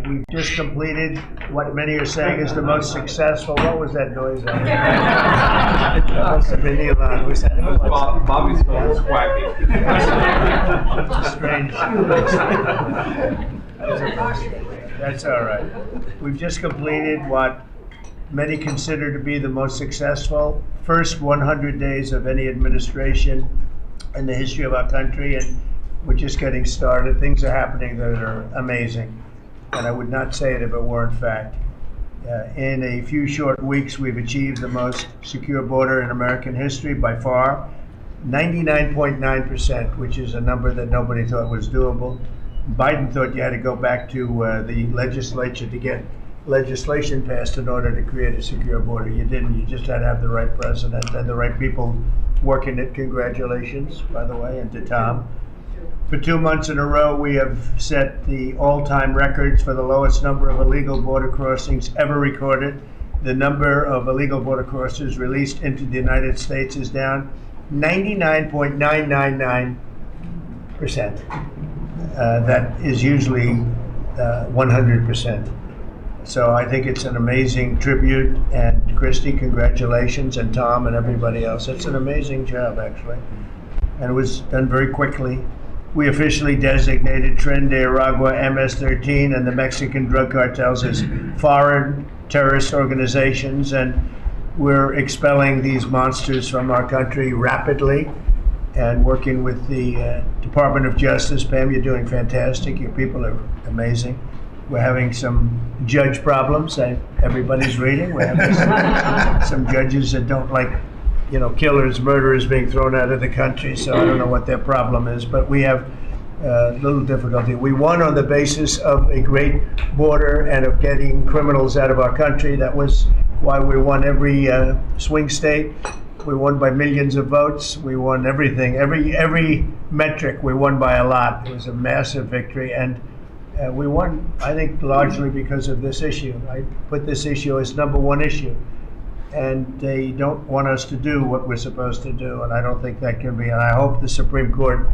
we've just completed what many are saying is the most successful. What was that noise? That must have been Elon. Was that Bobby's phone was quacking. Strange. That's all right. We've just completed what many consider to be the most successful first 100 days of any administration in the history of our country, and we're just getting started. Things are happening that are amazing, and I would not say it if it weren't fact. In a few short weeks, we've achieved the most secure border in American history by far, 99.9%, which is a number that nobody thought was doable. Biden thought you had to go back to the legislature to get legislation passed in order to create a secure border. You didn't. You just had to have the right president and the right people working it. Congratulations, by the way, and to Tom. For 2 months in a row, we have set the all-time records for the lowest number of illegal border crossings ever recorded. The number of illegal border crossers released into the United States is down 99.999%. That is usually 100%. So I think it's an amazing tribute, and Kristi, congratulations, and Tom and everybody else. It's an amazing job, actually, and it was done very quickly. We officially designated Tren de Aragua, MS-13, and the Mexican drug cartels as foreign terrorist organizations, and we're expelling these monsters from our country rapidly and working with the Department of Justice. Pam, you're doing fantastic. Your people are amazing. We're having some judge problems that everybody's reading. We're having some judges that don't like, killers, murderers being thrown out of the country. So I don't know what their problem is, but we have little difficulty. We won on the basis of a great border and of getting criminals out of our country. That was why we won every swing state. We won by millions of votes. We won everything, every metric. We won by a lot. It was a massive victory, and we won, I think, largely because of this issue. I put this issue as number one issue, and they don't want us to do what we're supposed to do, and I don't think that can be. And I hope the Supreme Court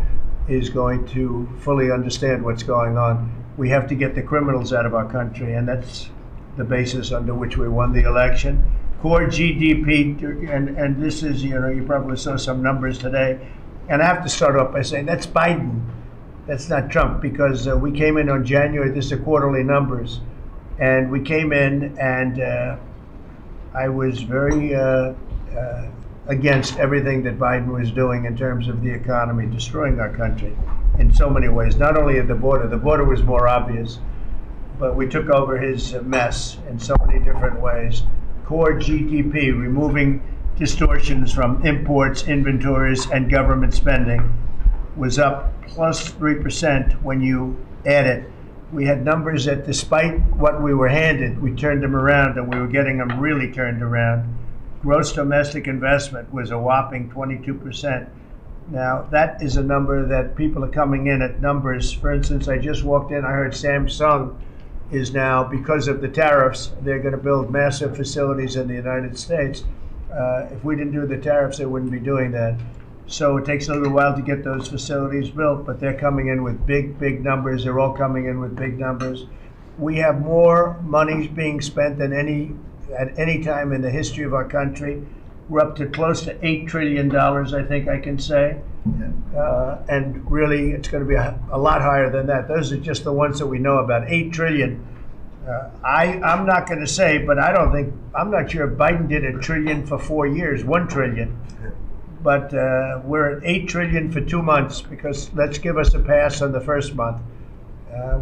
is going to fully understand what's going on. We have to get the criminals out of our country, and that's the basis under which we won the election. Core GDP, and this is, you probably saw some numbers today, and I have to start off by saying that's Biden. That's not Trump, because we came in on January, this is quarterly numbers, and we came in and I was very against everything that Biden was doing in terms of the economy, destroying our country in so many ways, not only at the border was more obvious, but we took over his mess in so many different ways. Core GDP, removing distortions from imports, inventories, and government spending, was up plus 3% when you add it. We had numbers that, despite what we were handed, we turned them around, and we were getting them really turned around. Gross domestic investment was a whopping 22%. Now, that is a number that people are coming in at numbers. For instance, I just walked in, I heard Samsung is now, because of the tariffs, they're going to build massive facilities in the United States. If we didn't do the tariffs, they wouldn't be doing that. So it takes a little while to get those facilities built, but they're coming in with big, big numbers. They're all coming in with big numbers. We have more money being spent than at any time in the history of our country. We're up to close to $8 trillion, I think I can say. And really, it's going to be a lot higher than that. Those are just the ones that we know about, 8 trillion. I'm not going to say, but I'm not sure if Biden did $1 trillion for 4 years, 1 trillion. But we're at 8 trillion for 2 months, because let's give us a pass on the first month.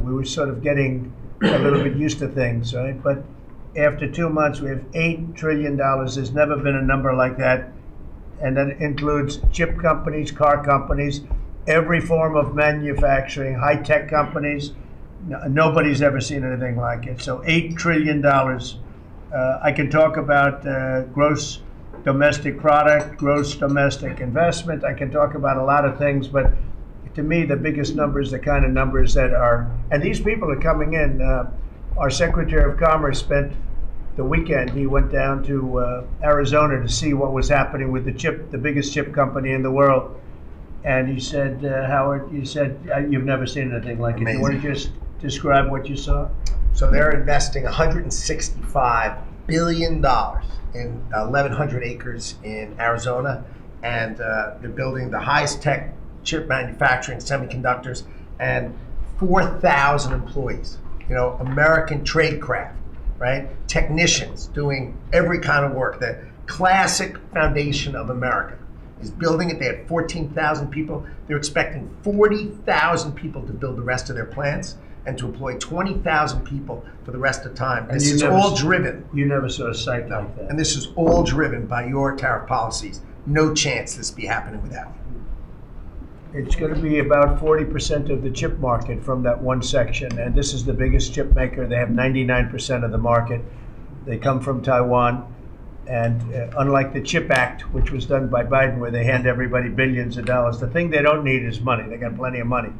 We were sort of getting a little bit used to things, right? But after 2 months, we have $8 trillion. There's never been a number like that. And that includes chip companies, car companies, every form of manufacturing, high-tech companies. Nobody's ever seen anything like it. So $8 trillion. I can talk about gross domestic product, gross domestic investment. I can talk about a lot of things, but to me, the biggest numbers, the kind of numbers that are, and these people are coming in. Our Secretary of Commerce spent the weekend. He went down to Arizona to see what was happening with the biggest chip company in the world. And he said, Howard, you said, you've never seen anything like it. You want to just describe what you saw? So they're investing $165 billion in 1,100 acres in Arizona, and they're building the highest tech chip manufacturing, semiconductors, and 4,000 employees. You know, American tradecraft, right? Technicians doing every kind of work. The classic foundation of America is building it. They had 14,000 people. They're expecting 40,000 people to build the rest of their plants and to employ 20,000 people for the rest of the time. And this is all driven. You never saw a site like that. And this is all driven by your tariff policies. No chance this be happening without you. It's going to be about 40% of the chip market from that one section, and this is the biggest chip maker. They have 99% of the market. They come from Taiwan, and unlike the CHIP Act, which was done by Biden, where they hand everybody billions of dollars, the thing they don't need is money. They got plenty of money.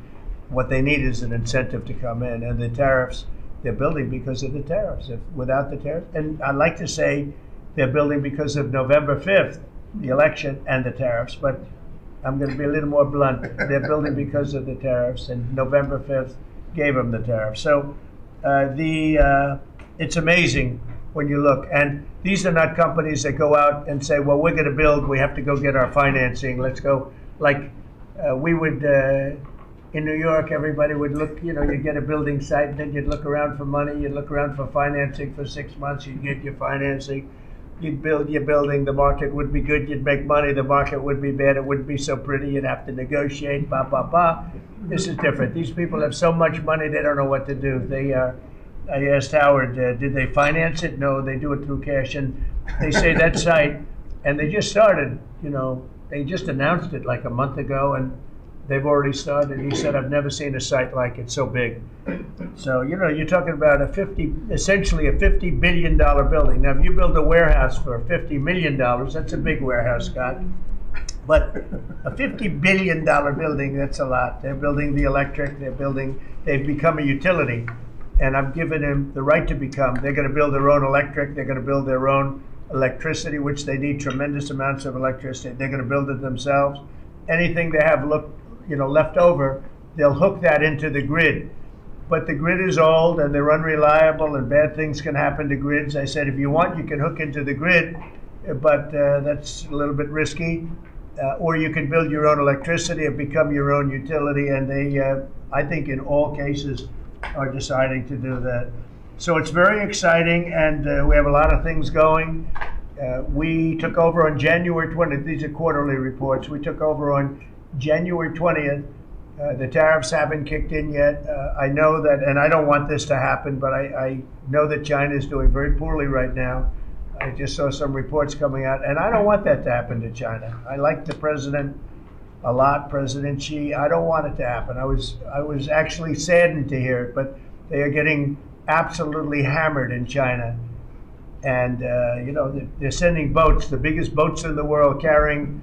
What they need is an incentive to come in, and the tariffs, they're building because of the tariffs. If without the tariffs, and I like to say they're building because of November 5th, the election, and the tariffs, but I'm going to be a little more blunt. They're building because of the tariffs, and November 5th gave them the tariffs. So it's amazing when you look. And these are not companies that go out and say, well, we're going to build, we have to go get our financing. Let's go. Like we would, in New York, everybody would look, you'd get a building site, and then you'd look around for money, you'd look around for financing for 6 months, you'd get your financing. You'd build your building, the market would be good, you'd make money, the market would be bad, it wouldn't be so pretty, you'd have to negotiate, blah, blah, blah. This is different. These people have so much money, they don't know what to do. I asked Howard, did they finance it? No, they do it through cash. And they say that site, and they just started, they just announced it like a month ago, and they've already started. He said, I've never seen a site like it so big. So, you're talking about essentially a $50 billion building. Now, if you build a warehouse for $50 million, that's a big warehouse, Scott. But a $50 billion building, that's a lot. They're building the electric, they've become a utility. And I've given them the right to become. They're going to build their own electric, they're going to build their own electricity, which they need tremendous amounts of electricity. They're going to build it themselves. Anything they have left over, they'll hook that into the grid. But the grid is old and they're unreliable and bad things can happen to grids. I said, if you want, you can hook into the grid, but that's a little bit risky. Or you can build your own electricity and become your own utility. And they, I think in all cases, are deciding to do that. So it's very exciting, and we have a lot of things going. We took over on January 20th. These are quarterly reports. We took over on January 20th. The tariffs haven't kicked in yet. I know that, and I don't want this to happen, but I know that China is doing very poorly right now. I just saw some reports coming out, and I don't want that to happen to China. I like the president a lot, President Xi. I don't want it to happen. I was actually saddened to hear it, but they are getting absolutely hammered in China. And, they're sending boats, the biggest boats in the world, carrying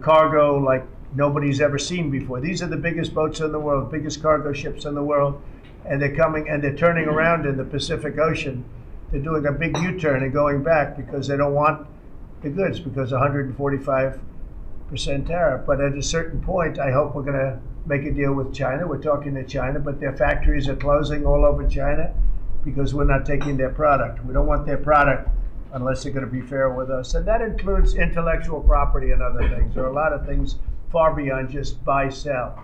cargo like nobody's ever seen before. These are the biggest boats in the world, biggest cargo ships in the world. And they're coming and they're turning around in the Pacific Ocean. They're doing a big U-turn and going back because they don't want the goods, because 145% tariff. But at a certain point, I hope we're going to make a deal with China. We're talking to China, but their factories are closing all over China because we're not taking their product. We don't want their product unless they're going to be fair with us. And that includes intellectual property and other things. There are a lot of things far beyond just buy, sell.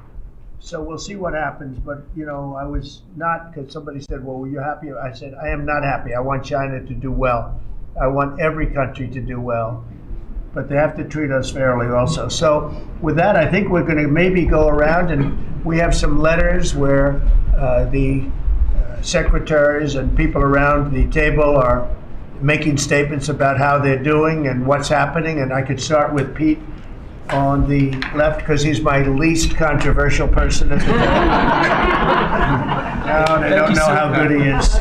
So we'll see what happens. But, I was not, because somebody said, well, were you happy? I said, I am not happy. I want China to do well. I want every country to do well. But they have to treat us fairly also. So with that, I think we're going to maybe go around, and we have some letters where the secretaries and people around the table are making statements about how they're doing and what's happening. And I could start with Pete on the left, because he's my least controversial person at the No, they don't know how good he is.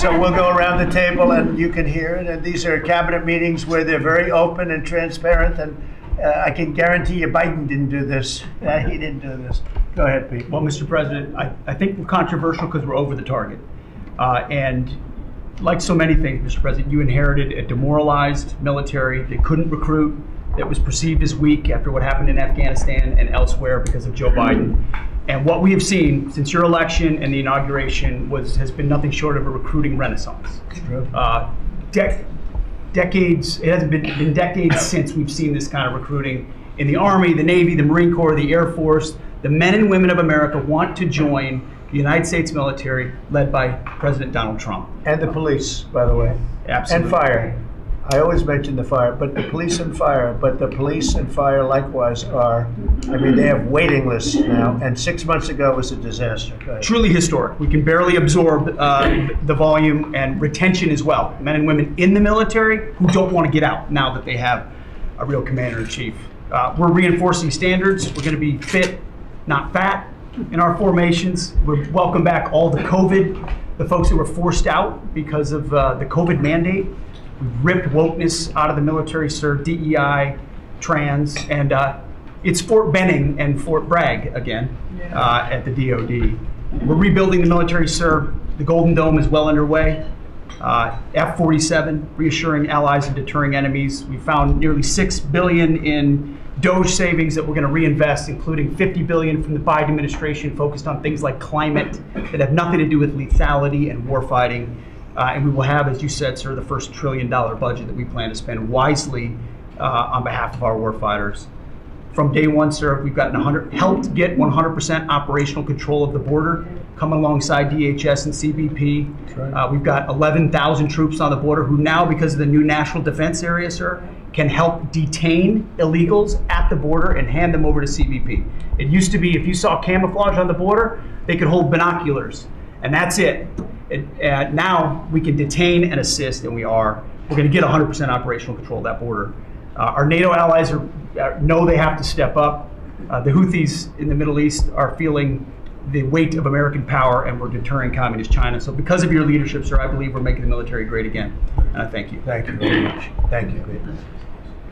So we'll go around the table and you can hear it. And these are cabinet meetings where they're very open and transparent. And I can guarantee you Biden didn't do this. He didn't do this. Go ahead, Pete. Well, Mr. President, I think we're controversial because we're over the target. And like so many things, Mr. President, you inherited a demoralized military that couldn't recruit, that was perceived as weak after what happened in Afghanistan and elsewhere because of Joe Biden. And what we have seen since your election and the inauguration has been nothing short of a recruiting renaissance. Decades, it hasn't been decades since we've seen this kind of recruiting in the Army, the Navy, the Marine Corps, the Air Force. The men and women of America want to join the United States military led by President Donald Trump. And the police, by the way. Absolutely. And fire. I always mention the fire, but the police and fire, likewise they have waiting lists now, and 6 months ago was a disaster. Go ahead. Truly historic. We can barely absorb the volume and retention as well. Men and women in the military who don't want to get out now that they have a real commander-in-chief. We're reinforcing standards. We're going to be fit, not fat, in our formations. We welcome back all the folks who were forced out because of the COVID mandate. We've ripped wokeness out of the military, sir, DEI, trans, and it's Fort Benning and Fort Bragg again at the DOD. We're rebuilding the military, sir. The Golden Dome is well underway. F-47, reassuring allies and deterring enemies. We found nearly $6 billion in DOGE savings that we're going to reinvest, including $50 billion from the Biden administration focused on things like climate that have nothing to do with lethality and warfighting. And we will have, as you said, sir, the first $1 trillion budget that we plan to spend wisely on behalf of our warfighters. From day one, sir, we've helped get 100% operational control of the border, coming alongside DHS and CBP. That's right. We've got 11,000 troops on the border who now, because of the new national defense area, sir, can help detain illegals at the border and hand them over to CBP. It used to be if you saw camouflage on the border, they could hold binoculars, and that's it. Now we can detain and assist, and we're going to get 100% operational control of that border. Our NATO allies know they have to step up. The Houthis in the Middle East are feeling the weight of American power, and we're deterring communist China. So because of your leadership, sir, I believe we're making the military great again, and I thank you. Thank you very much. Thank you.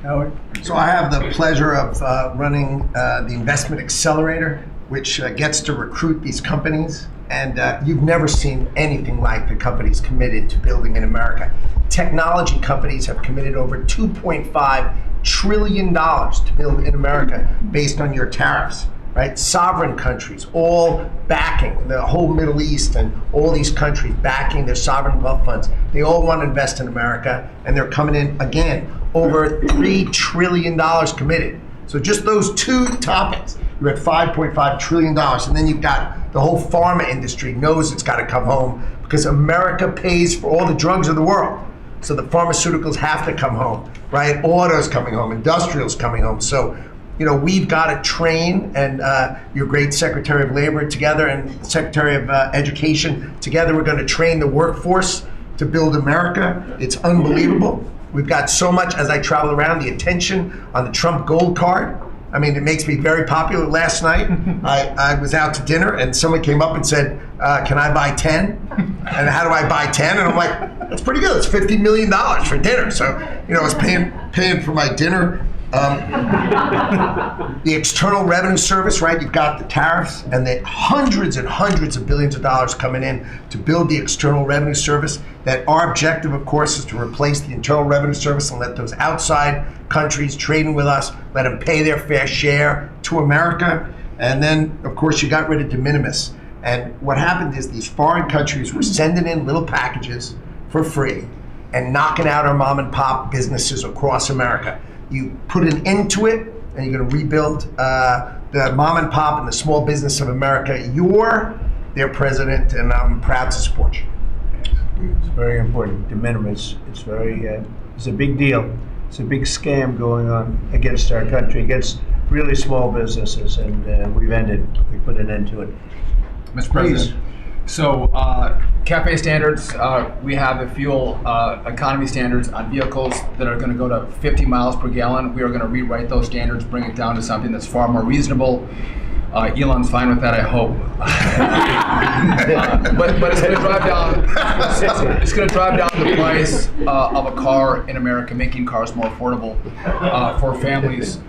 Howard? So I have the pleasure of running the Investment Accelerator, which gets to recruit these companies. And you've never seen anything like the companies committed to building in America. Technology companies have committed over $2.5 trillion to build in America based on your tariffs, right? Sovereign countries all backing, the whole Middle East and all these countries backing their sovereign wealth funds. They all want to invest in America, and they're coming in, again, over $3 trillion committed. So just those two topics, you're at $5.5 trillion. And then you've got the whole pharma industry knows it's got to come home because America pays for all the drugs of the world. So the pharmaceuticals have to come home, right? Auto's coming home, industrial's coming home. So, we've got to train, and your great Secretary of Labor together and Secretary of Education together, we're going to train the workforce to build America. It's unbelievable. We've got so much, as I travel around, the attention on the Trump Gold Card. I mean, it makes me very popular. Last night, I was out to dinner, and someone came up and said, can I buy 10? And how do I buy 10? And I'm like, that's pretty good. It's $50 million for dinner. So, I was paying for my dinner. The External Revenue Service, right? You've got the tariffs and the hundreds and hundreds of billions of dollars coming in to build the External Revenue Service. That our objective, of course, is to replace the Internal Revenue Service and let those outside countries trading with us, let them pay their fair share to America. And then, of course, you got rid of de minimis. And what happened is these foreign countries were sending in little packages for free and knocking out our mom and pop businesses across America. You put an end to it, and you're going to rebuild the mom and pop and the small business of America. You're their president, and I'm proud to support you. It's very important. De minimis. It's a big deal. It's a big scam going on against our country, against really small businesses, and we put an end to it. Mr. President, so CAFE standards, we have the fuel economy standards on vehicles that are going to go to 50 miles per gallon. We are going to rewrite those standards, bring it down to something that's far more reasonable. Elon's fine with that, I hope. But it's going to drive down. It's going to drive down the price of a car in America, making cars more affordable for families.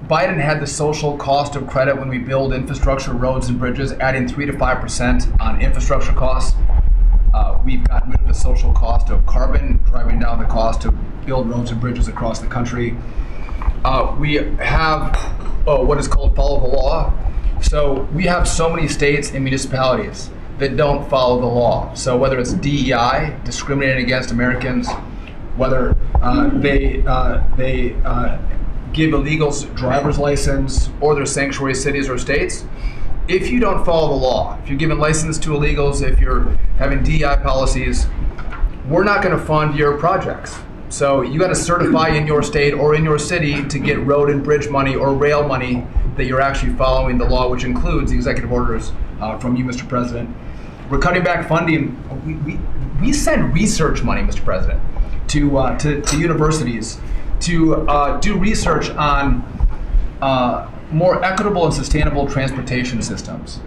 Biden had the social cost of credit when we build infrastructure, roads and bridges, adding 3 to 5% on infrastructure costs. We've gotten rid of the social cost of carbon, driving down the cost to build roads and bridges across the country. We have what is called follow the law. So we have so many states and municipalities that don't follow the law. So whether it's DEI, discriminating against Americans, whether they give illegals driver's license, or they're sanctuary cities or states, if you don't follow the law, if you're giving license to illegals, if you're having DEI policies, we're not going to fund your projects. So you got to certify in your state or in your city to get road and bridge money or rail money that you're actually following the law, which includes the executive orders from you, Mr. President. We're cutting back funding. We send research money, Mr. President, to universities to do research on more equitable and sustainable transportation systems.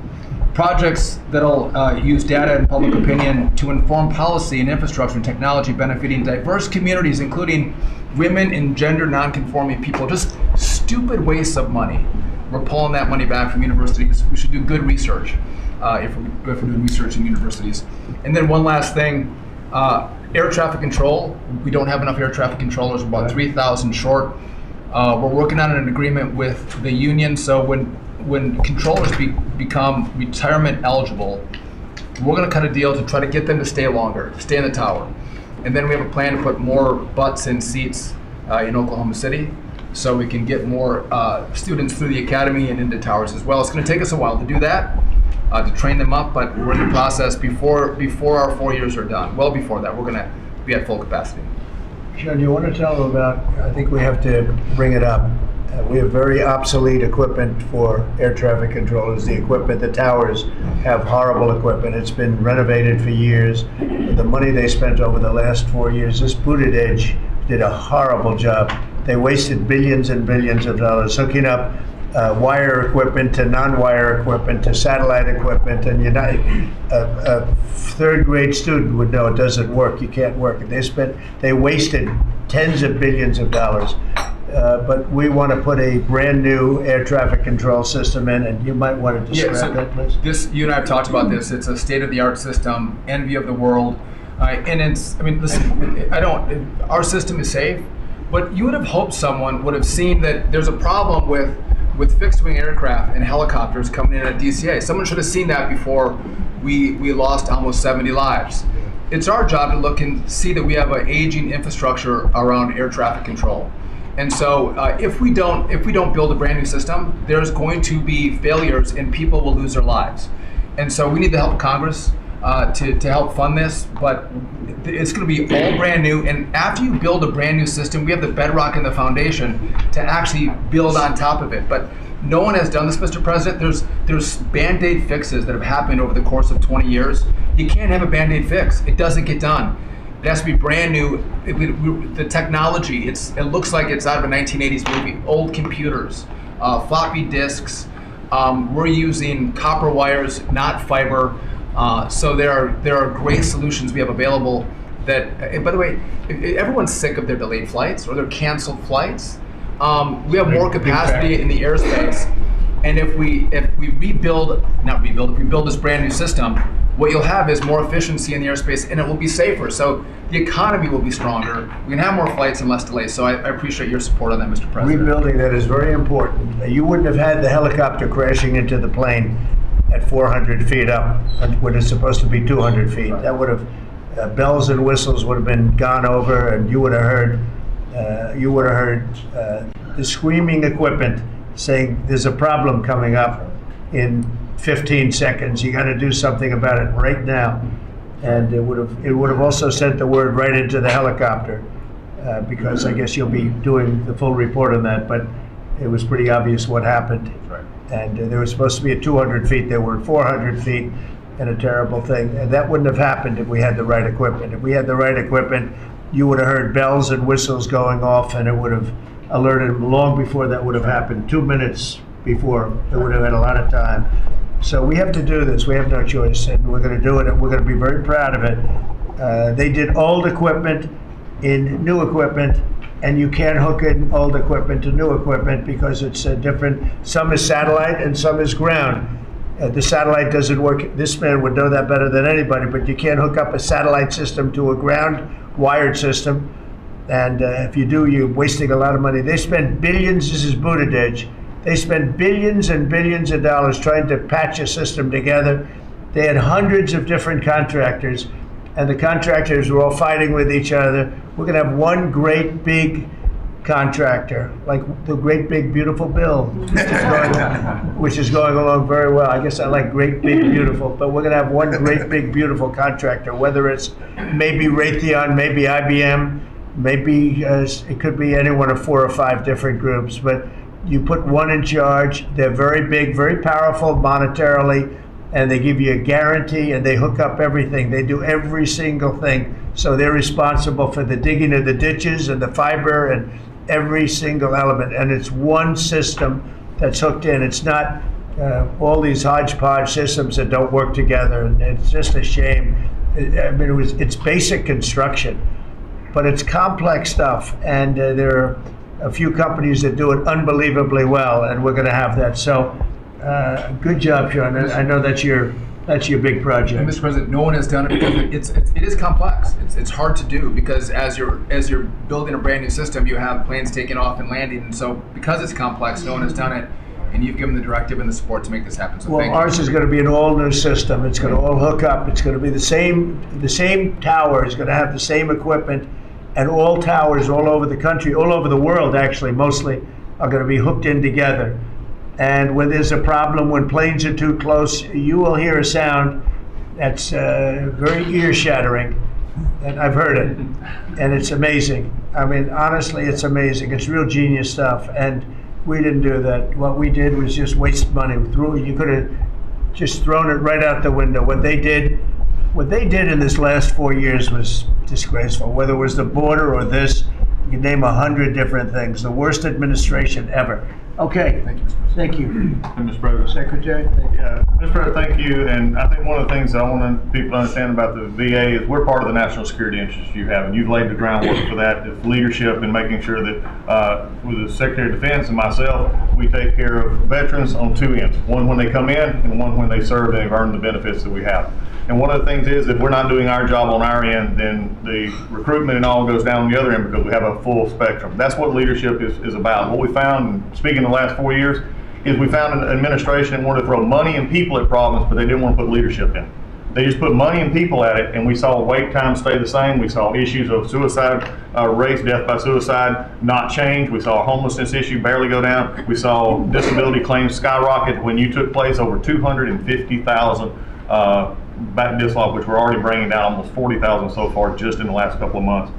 Projects that'll use data and public opinion to inform policy and infrastructure and technology benefiting diverse communities, including women and gender non-conforming people. Just stupid wastes of money. We're pulling that money back from universities. We should do good research if we're doing research in universities. And then one last thing, air traffic control. We don't have enough air traffic controllers. We're about 3,000 short. We're working on an agreement with the union, so when controllers become retirement eligible, we're going to cut a deal to try to get them to stay longer, stay in the tower. And then we have a plan to put more butts in seats in Oklahoma City, so we can get more students through the academy and into towers as well. It's going to take us a while to do that, to train them up, but we're in the process before our 4 years are done. Well before that, we're going to be at full capacity. Sean, you want to tell them about, I think we have to bring it up. We have very obsolete equipment for air traffic controllers. The equipment, the towers have horrible equipment. It's been renovated for years. The money they spent over the last 4 years, this Buttigieg did a horrible job. They wasted billions and billions of dollars hooking up wire equipment to non-wire equipment to satellite equipment, and a third grade student would know it doesn't work. You can't work it. They wasted tens of billions of dollars. But we want to put a brand new air traffic control system in, and you might want to describe that, please. You and I have talked about this. It's a state-of-the-art system, envy of the world, and listen, our system is safe, but you would have hoped someone would have seen that there's a problem with fixed-wing aircraft and helicopters coming in at DCA. Someone should have seen that before we lost almost 70 lives. It's our job to look and see that we have an aging infrastructure around air traffic control. And so if we don't build a brand new system, there's going to be failures and people will lose their lives. And so we need the help of Congress to help fund this, but it's going to be all brand new. And after you build a brand new system, we have the bedrock and the foundation to actually build on top of it. But no one has done this, Mr. President. There's Band-Aid fixes that have happened over the course of 20 years. You can't have a Band-Aid fix. It doesn't get done. It has to be brand new. The technology, it looks like it's out of a 1980s movie. Old computers, floppy disks. We're using copper wires, not fiber. So there are great solutions we have available that, and by the way, everyone's sick of their delayed flights or their canceled flights. We have more capacity in the airspace. And if we build this brand new system, what you'll have is more efficiency in the airspace, and it will be safer. So the economy will be stronger. We can have more flights and less delays. So I appreciate your support on that, Mr. President. Rebuilding that is very important. You wouldn't have had the helicopter crashing into the plane at 400 feet up when it's supposed to be 200 feet. That would have, bells and whistles would have been gone over, and you would have heard the screaming equipment saying there's a problem coming up in 15 seconds. You got to do something about it right now. And it would have also sent the word right into the helicopter, because I guess you'll be doing the full report on that, but it was pretty obvious what happened. Right. And they were supposed to be at 200 feet, they were at 400 feet, and a terrible thing. And that wouldn't have happened if we had the right equipment. If we had the right equipment, you would have heard bells and whistles going off, and it would have alerted them long before that would have happened. 2 minutes before, it would have had a lot of time. So we have to do this. We have no choice, and we're going to do it, and we're going to be very proud of it. They did old equipment in new equipment, and you can't hook in old equipment to new equipment because it's different. Some is satellite and some is ground. The satellite doesn't work. This man would know that better than anybody, but you can't hook up a satellite system to a ground wired system. And if you do, you're wasting a lot of money. They spent billions. This is Buttigieg. They spent billions and billions of dollars trying to patch a system together. They had hundreds of different contractors, and the contractors were all fighting with each other. We're going to have one great big contractor, like the great big beautiful bill, which is going along very well. I guess I like great big beautiful, but we're going to have one great big beautiful contractor, whether it's maybe Raytheon, maybe IBM, maybe it could be any one of 4 or 5 different groups, but you put one in charge. They're very big, very powerful monetarily, and they give you a guarantee, and they hook up everything. They do every single thing. So they're responsible for the digging of the ditches and the fiber and every single element. And it's one system that's hooked in. It's not all these hodgepodge systems that don't work together. And it's just a shame. I mean, it's basic construction, but it's complex stuff. And there are a few companies that do it unbelievably well, and we're going to have that. So good job, Sean. I know that's your big project. And Mr. President, no one has done it because it is complex. It's hard to do because as you're building a brand new system, you have planes taking off and landing, and so because it's complex, no one has done it, and you've given the directive and the support to make this happen. So well, ours is going to be an all new system. It's going to all hook up. It's going to be the same tower is going to have the same equipment, and all towers all over the country, all over the world actually, mostly, are going to be hooked in together. And when there's a problem, when planes are too close, you will hear a sound that's very ear-shattering, and I've heard it, and it's amazing. I mean, honestly, it's amazing. It's real genius stuff, and we didn't do that. What we did was just waste money. You could have just thrown it right out the window. What they did in this last 4 years was disgraceful. Whether it was the border or this, you can name 100 different things. The worst administration ever. Okay. Thank you, Mr. President. Thank you. Mr. President. Secretary? Yeah, Mr. President, thank you. And I think one of the things that I want people to understand about the VA is we're part of the national security interests you have, and you've laid the groundwork for that. It's leadership and making sure that with the Secretary of Defense and myself, we take care of veterans on 2 ends. One when they come in, and one when they serve and they've earned the benefits that we have. And one of the things is if we're not doing our job on our end, then the recruitment and all goes down on the other end because we have a full spectrum. That's what leadership is about. What we found, and speaking the last 4 years, is we found an administration wanted to throw money and people at problems, but they didn't want to put leadership in. They just put money and people at it, and we saw wait times stay the same. We saw issues of suicide rates, death by suicide, not change. We saw a homelessness issue barely go down. We saw disability claims skyrocket when you took place over 250,000 back dislodge, which we're already bringing down almost 40,000 so far just in the last couple of months.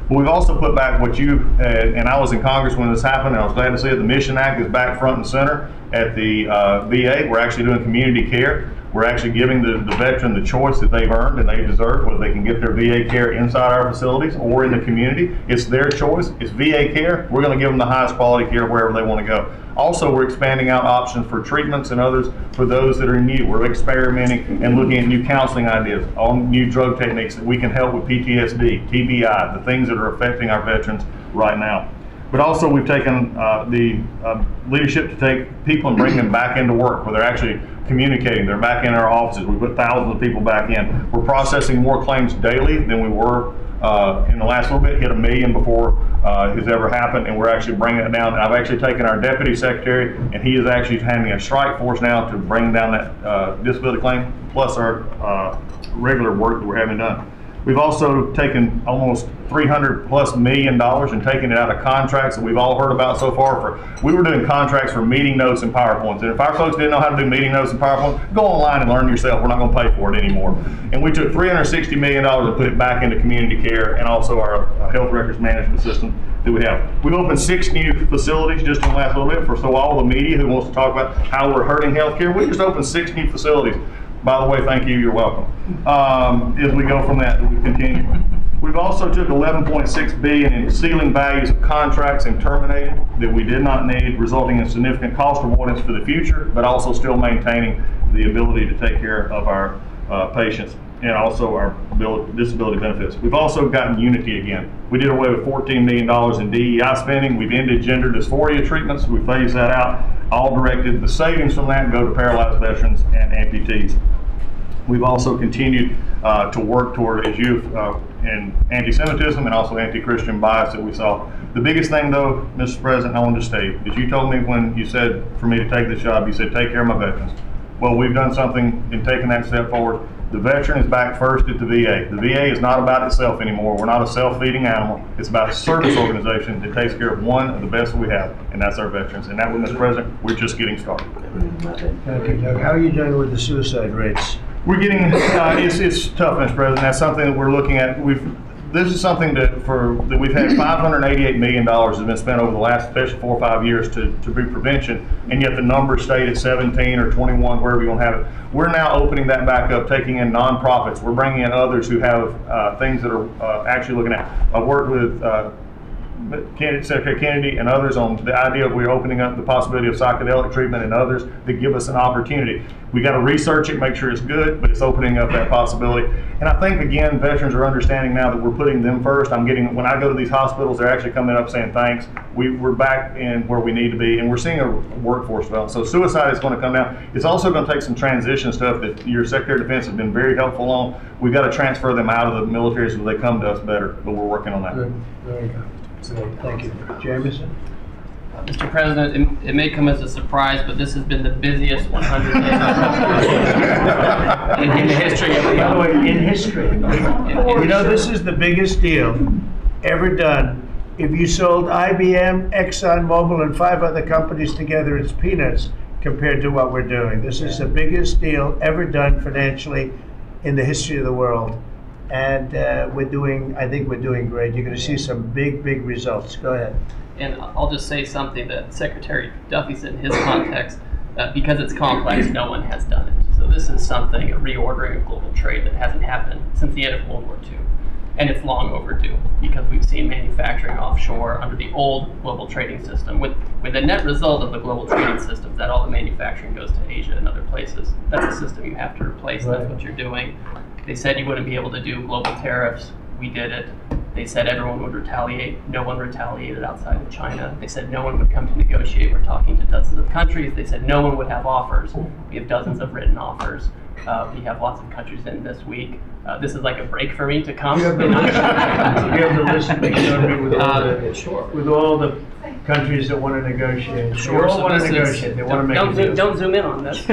But we've also put back what you, and I was in Congress when this happened, and I was glad to see it. The Mission Act is back front and center at the VA. We're actually doing community care. We're actually giving the veteran the choice that they've earned and they deserve, whether they can get their VA care inside our facilities or in the community. It's their choice. It's VA care. We're going to give them the highest quality care wherever they want to go. Also, we're expanding out options for treatments and others for those that are in need. We're experimenting and looking at new counseling ideas, all new drug techniques that we can help with PTSD, TBI, the things that are affecting our veterans right now. But also we've taken the leadership to take people and bring them back into work where they're actually communicating. They're back in our offices. We put thousands of people back in. We're processing more claims daily than we were in the last little bit, hit 1 million before has ever happened, and we're actually bringing it down. And I've actually taken our deputy secretary, and he is actually having a strike force now to bring down that disability claim, plus our regular work that we're having done. We've also taken almost $300+ million and taken it out of contracts that we've all heard about so far. We were doing contracts for meeting notes and PowerPoints. And if our folks didn't know how to do meeting notes and PowerPoint, go online and learn yourself. We're not going to pay for it anymore. And we took $360 million and put it back into community care and also our health records management system that we have. We've opened 6 new facilities just in the last little bit so all the media who wants to talk about how we're hurting healthcare, we just opened 6 new facilities. By the way, thank you, you're welcome. As we go from that, we continue. We've also took $11.6 billion in ceiling values of contracts and terminated that we did not need, resulting in significant cost avoidance for the future, but also still maintaining the ability to take care of our patients and also our disability benefits. We've also gotten unity again. We did away with $14 million in DEI spending. We've ended gender dysphoria treatments. We phased that out. All directed the savings from that go to paralyzed veterans and amputees. We've also continued to work toward, as you've, in anti-Semitism and also anti-Christian bias that we saw The biggest thing though, Mr. President, I wanted to state, is you told me when you said for me to take this job, you said, take care of my veterans. Well, we've done something in taking that step forward. The veteran is back first at the VA. The VA is not about itself anymore. We're not a self-feeding animal. It's about a service organization that takes care of one of the best that we have, and that's our veterans. And that one, Mr. President, we're just getting started. Thank you, Doug. How are you doing with the suicide rates? We're getting, it's tough, Mr. President. That's something that we're looking at. This is something that we've had $588 million has been spent over the last, especially 4 or 5 years to be prevention, and yet the number stayed at 17 or 21, wherever you want to have it. We're now opening that back up, taking in nonprofits. We're bringing in others who have things that are actually looking at. I've worked with Secretary Kennedy and others on the idea of we're opening up the possibility of psychedelic treatment and others that give us an opportunity. We got to research it, make sure it's good, but it's opening up that possibility. And I think, again, veterans are understanding now that we're putting them first. When I go to these hospitals, they're actually coming up saying thanks. We're back in where we need to be, and we're seeing a workforce develop. So suicide is going to come down. It's also going to take some transition stuff that your Secretary of Defense has been very helpful on. We've got to transfer them out of the military so they come to us better, but we're working on that. Good. Very good. Thank you. Jamieson? Mr. President, it may come as a surprise, but this has been the busiest 100 days in the history of the By the way, in history. You know, this is the biggest deal ever done. If you sold IBM, ExxonMobil, and 5 other companies together, it's peanuts compared to what we're doing. This is the biggest deal ever done financially in the history of the world. And I think we're doing great. You're going to see some big results. Go ahead. And I'll just say something that Secretary Duffy said in his context, because it's complex, no one has done it. So this is something, a reordering of global trade that hasn't happened since the end of World War II. And it's long overdue because we've seen manufacturing offshore under the old global trading system. With the net result of the global trading system is that all the manufacturing goes to Asia and other places. That's a system you have to replace. That's what you're doing. They said you wouldn't be able to do global tariffs. We did it. They said everyone would retaliate. No one retaliated outside of China. They said no one would come to negotiate. We're talking to dozens of countries. They said no one would have offers. We have dozens of written offers. We have lots of countries in this week. This is like a break for me to come. You have the list with all the countries that want to negotiate. Sure. They all So want to this is- negotiate. They want to make a deal. Don't zoom in on this.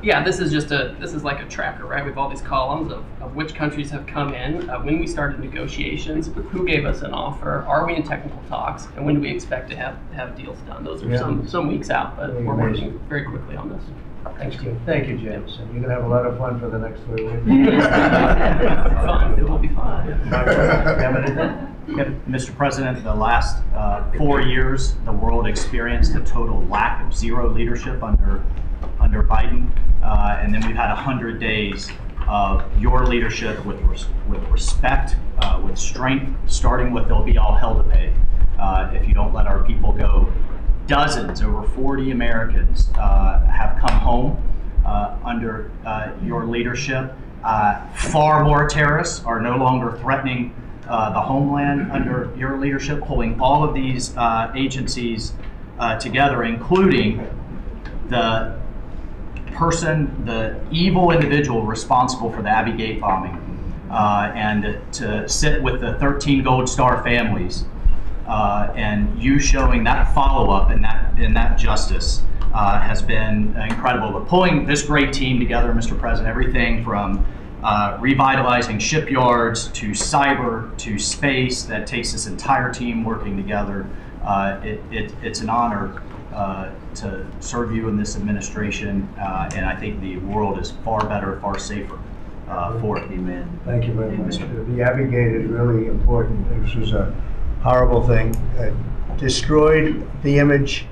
Yeah, this is like a tracker, right? With all these columns of which countries have come in, when we started negotiations, who gave us an offer, are we in technical talks, and when do we expect to have deals done? Those are some weeks out, but we're working very quickly on this. Thank you. Thank you, Jamieson. You're going to have a lot of fun for the next 3 weeks. Fun. It will be fun. Mr. President, the last 4 years, the world experienced a total lack of zero leadership under Biden, and then we've had 100 days of your leadership with respect, with strength, starting with there'll be all hell to pay if you don't let our people go. Dozens, over 40 Americans have come home under your leadership. Far more terrorists are no longer threatening the homeland under your leadership, pulling all of these agencies together, including the evil individual responsible for the Abbey Gate bombing, and to sit with the 13 Gold Star families, and you showing that follow-up and that justice has been incredible. But pulling this great team together, Mr. President, everything from revitalizing shipyards to cyber to space, that takes this entire team working together. It's an honor to serve you in this administration, and I think the world is far better, far safer for it. Amen. Thank you very much. The Abbey Gate is really important. This was a horrible thing. Destroyed the image,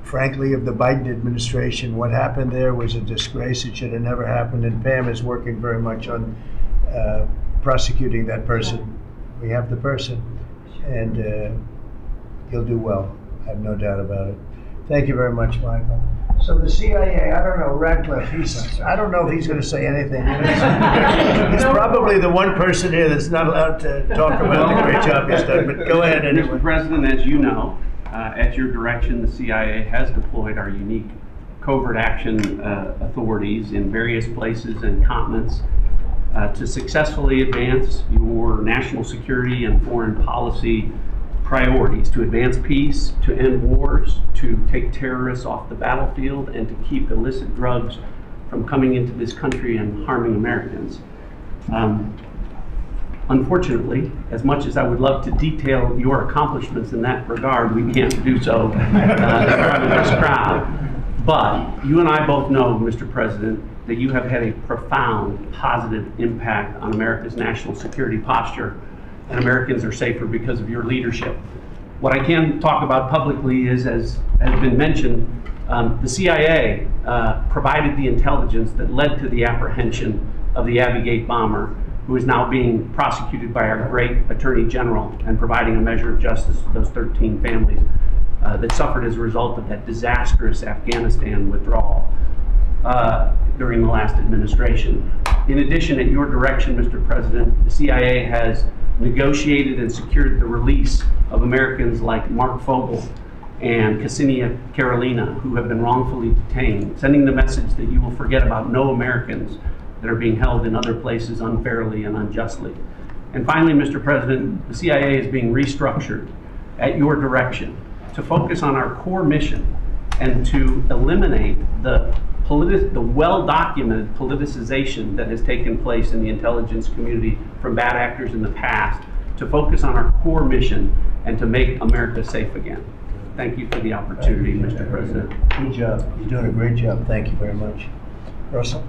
frankly, of the Biden administration. What happened there was a disgrace. It should have never happened, and Pam is working very much on prosecuting that person. We have the person, and he'll do well. I have no doubt about it. Thank you very much, Michael. So the CIA, I don't know, Ratcliffe, I don't know if he's going to say anything. He's probably the one person here that's not allowed to talk about the great job he's done, but go ahead anyway. Mr. President, as you know, at your direction, the CIA has deployed our unique covert action authorities in various places and continents to successfully advance your national security and foreign policy priorities: to advance peace, to end wars, to take terrorists off the battlefield, and to keep illicit drugs from coming into this country and harming Americans. Unfortunately, as much as I would love to detail your accomplishments in that regard, we can't do so in front of this crowd. But you and I both know, Mr. President, that you have had a profound positive impact on America's national security posture, and Americans are safer because of your leadership. What I can talk about publicly is, as has been mentioned, the CIA provided the intelligence that led to the apprehension of the Abbey Gate bomber, who is now being prosecuted by our great Attorney General and providing a measure of justice to those 13 families that suffered as a result of that disastrous Afghanistan withdrawal during the last administration. In addition, at your direction, Mr. President, the CIA has negotiated and secured the release of Americans like Mark Fogel and Ksenia Carolina, who have been wrongfully detained, sending the message that you will forget about no Americans that are being held in other places unfairly and unjustly. And finally, Mr. President, the CIA is being restructured at your direction to focus on our core mission and to eliminate the well-documented politicization that has taken place in the intelligence community from bad actors in the past, to focus on our core mission and to make America safe again. Thank you for the opportunity, Mr. President. Good job. You're doing a great job. Thank you very much. Russell?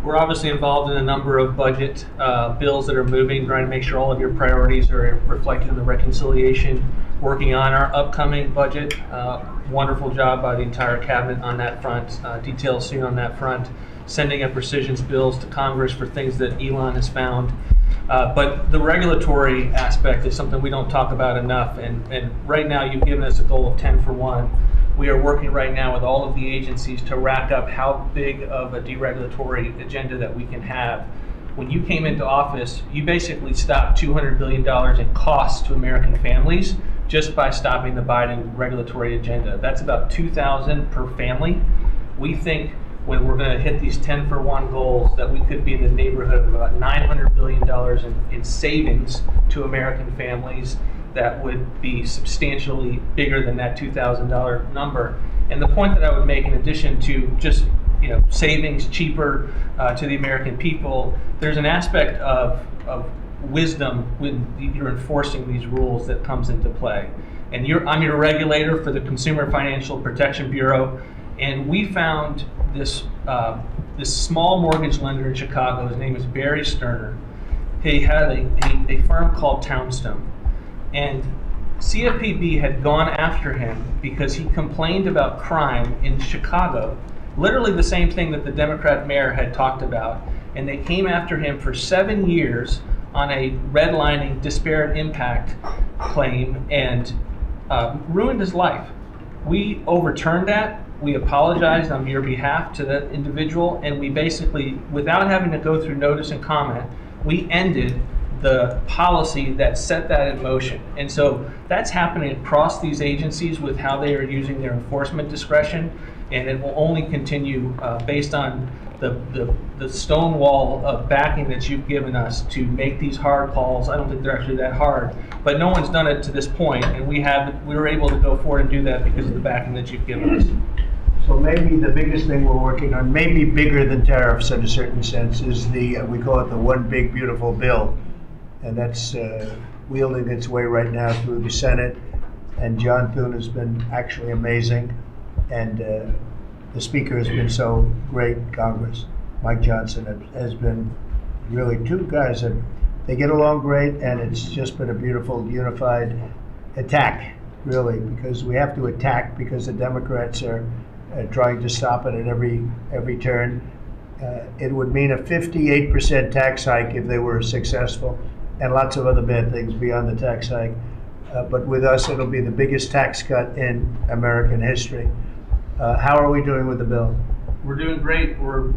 We're obviously involved in a number of budget bills that are moving, trying to make sure all of your priorities are reflected in the reconciliation, working on our upcoming budget. Wonderful job by the entire cabinet on that front. Details soon on that front. Sending up rescissions bills to Congress for things that Elon has found. But the regulatory aspect is something we don't talk about enough. And right now you've given us a goal of 10 for 1. We are working right now with all of the agencies to rack up how big of a deregulatory agenda that we can have. When you came into office, you basically stopped $200 billion in costs to American families just by stopping the Biden regulatory agenda. That's about $2,000 per family. We think when we're going to hit these 10 for 1 goals that we could be in the neighborhood of about $900 billion in savings to American families. That would be substantially bigger than that $2,000 number. And the point that I would make, in addition to just savings cheaper to the American people, there's an aspect of wisdom when you're enforcing these rules that comes into play. And I'm your regulator for the Consumer Financial Protection Bureau, and we found this small mortgage lender in Chicago. His name is Barry Sterner. He had a firm called Townstone. And CFPB had gone after him because he complained about crime in Chicago, literally the same thing that the Democrat mayor had talked about. And they came after him for 7 years on a redlining disparate impact claim and ruined his life. We overturned that. We apologized on your behalf to that individual, and we basically, without having to go through notice and comment, we ended the policy that set that in motion. And so that's happening across these agencies with how they are using their enforcement discretion, and it will only continue based on the stone wall of backing that you've given us to make these hard calls. I don't think they're actually that hard, but no one's done it to this point, and we were able to go forward and do that because of the backing that you've given us. So maybe the biggest thing we're working on, maybe bigger than tariffs in a certain sense, is we call it the One Big Beautiful Bill. And that's wielding its way right now through the Senate. And John Thune has been actually amazing. And the Speaker has been so great, Congress. Mike Johnson has been really two guys that they get along great, and it's just been a beautiful, unified attack, really, because we have to attack because the Democrats are trying to stop it at every turn. It would mean a 58% tax hike if they were successful, and lots of other bad things beyond the tax hike. But with us, it'll be the biggest tax cut in American history. How are we doing with the bill? We're doing great. We're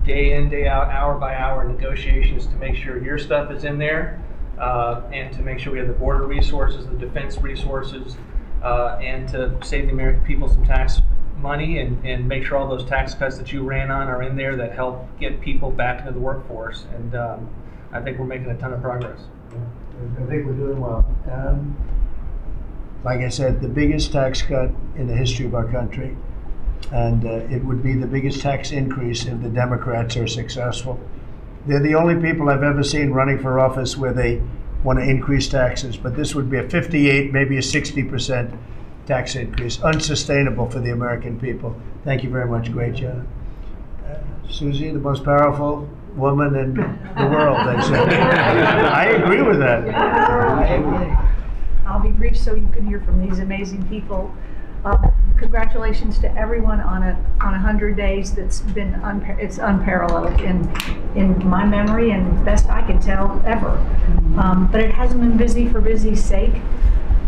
day in, day out, hour by hour negotiations to make sure your stuff is in there, and to make sure we have the border resources, the defense resources, and to save the American people some tax money and make sure all those tax cuts that you ran on are in there that help get people back into the workforce. And I think we're making a ton of progress. I think we're doing well. like I said, the biggest tax cut in the history of our country. And it would be the biggest tax increase if the Democrats are successful. They're the only people I've ever seen running for office where they want to increase taxes, but this would be a 58, maybe a 60% tax increase, unsustainable for the American people. Thank you very much. Great job. Susie, the most powerful woman in the world, they say. I agree with that. I agree. I'll be brief so you can hear from these amazing people. Congratulations to everyone on 100 days. That's been it's unparalleled in my memory and best I can tell ever. But it hasn't been busy for busy's sake.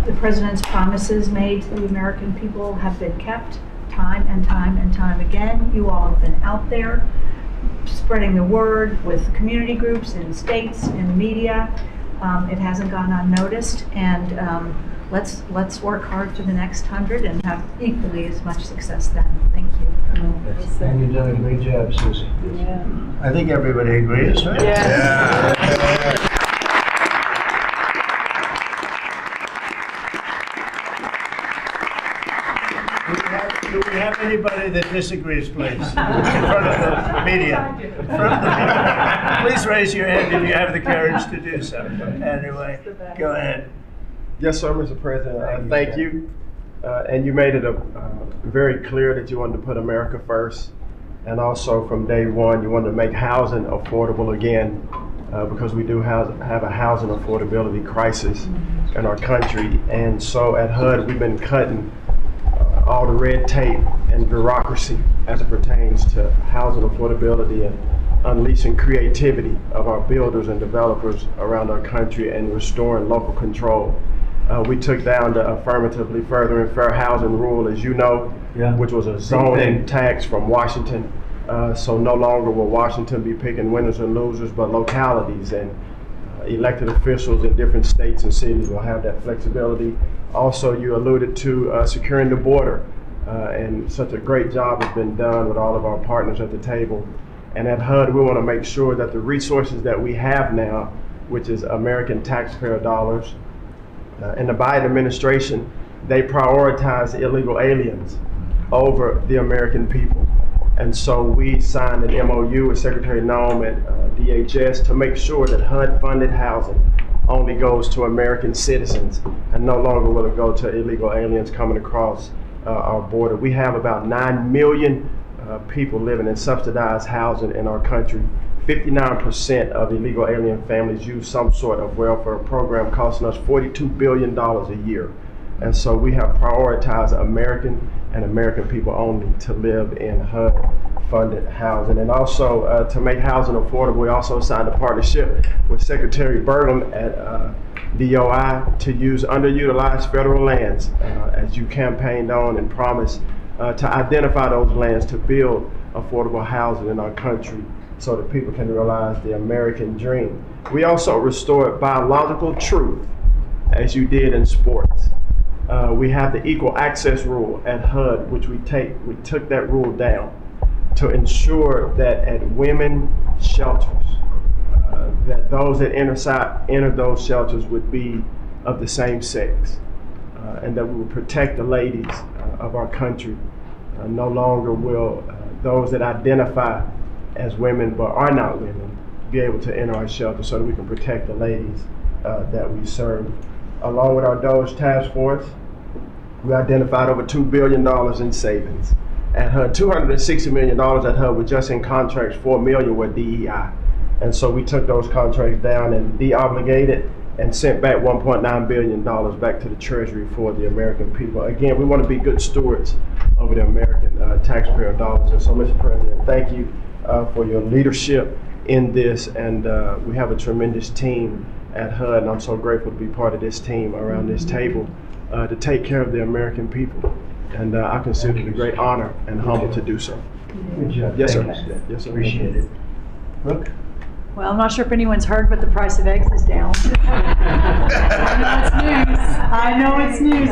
The president's promises made to the American people have been kept time and time and time again. You all have been out there spreading the word with community groups in states, in media. It hasn't gone unnoticed, and let's work hard for the next 100 and have equally as much success then. Thank you. And you've done a great job, Susie. Yeah. I think everybody agrees, right? Yeah. Do we have anybody that disagrees, please? In front of the media. In front of the media. Please raise your hand if you have the courage to do so. Anyway, go ahead. Yes, sir, Mr. President. Thank you. And you made it very clear that you wanted to put America first. And also from day one, you wanted to make housing affordable again, because we do have a housing affordability crisis in our country. And so at HUD, we've been cutting all the red tape and bureaucracy as it pertains to housing affordability and unleashing creativity of our builders and developers around our country and restoring local control. We took down the affirmatively furthering fair housing rule, as you know, which was a zoning tax from Washington. So no longer will Washington be picking winners and losers, but localities and elected officials in different states and cities will have that flexibility. Also, you alluded to securing the border, and such a great job has been done with all of our partners at the table. And at HUD, we want to make sure that the resources that we have now, which is American taxpayer dollars, in the Biden administration, they prioritize illegal aliens over the American people. And so we signed an MOU with Secretary Noem at DHS to make sure that HUD-funded housing only goes to American citizens and no longer will it go to illegal aliens coming across our border. We have about 9 million people living in subsidized housing in our country. 59% of illegal alien families use some sort of welfare program, costing us $42 billion a year. And so we have prioritized American and American people only to live in HUD-funded housing. And also to make housing affordable, we also signed a partnership with Secretary Burgum at DOI to use underutilized federal lands, as you campaigned on and promised to identify those lands to build affordable housing in our country so that people can realize the American dream. We also restored biological truth, as you did in sports. We have the equal access rule at HUD, which we took that rule down to ensure that at women shelters, that those that enter those shelters would be of the same sex, and that we would protect the ladies of our country. No longer will those that identify as women but are not women be able to enter our shelter, so that we can protect the ladies that we serve. Along with our DOGE task force, we identified over $2 billion in savings. At HUD, $260 million at HUD were just in contracts, $4 million were DEI. And so we took those contracts down and de-obligated and sent back $1.9 billion back to the Treasury for the American people. Again, we want to be good stewards over the American taxpayer dollars. And so, Mr. President, thank you for your leadership in this. And we have a tremendous team at HUD, and I'm so grateful to be part of this team around this table to take care of the American people. And I consider it a great honor and humble to do so. Good job. Yes, sir. Thank you. Yes, sir. Appreciate it. Brooke? Well, I'm not sure if anyone's heard, but the price of eggs is down. I know it's news.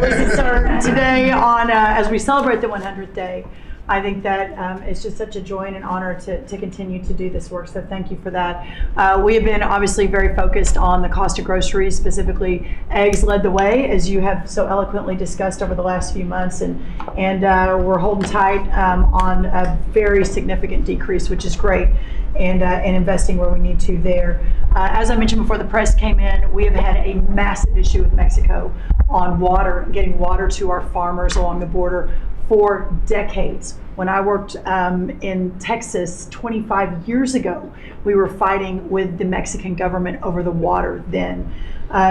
Listen, sir, today as we celebrate the 100th day, I think that it's just such a joy and an honor to continue to do this work, so thank you for that. We have been obviously very focused on the cost of groceries, specifically eggs led the way, as you have so eloquently discussed over the last few months, and we're holding tight on a very significant decrease, which is great, and investing where we need to there. As I mentioned before the press came in, we have had a massive issue with Mexico on water, getting water to our farmers along the border for decades. When I worked in Texas 25 years ago, we were fighting with the Mexican government over the water then.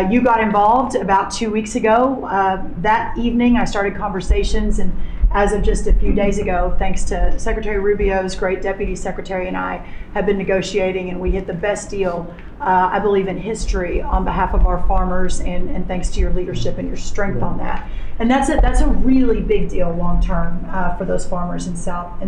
You got involved about 2 weeks ago. That evening, I started conversations, and as of just a few days ago, thanks to Secretary Rubio's great deputy secretary and I have been negotiating, and we hit the best deal, I believe, in history on behalf of our farmers, and thanks to your leadership and your strength on that. And that's a really big deal long term for those farmers in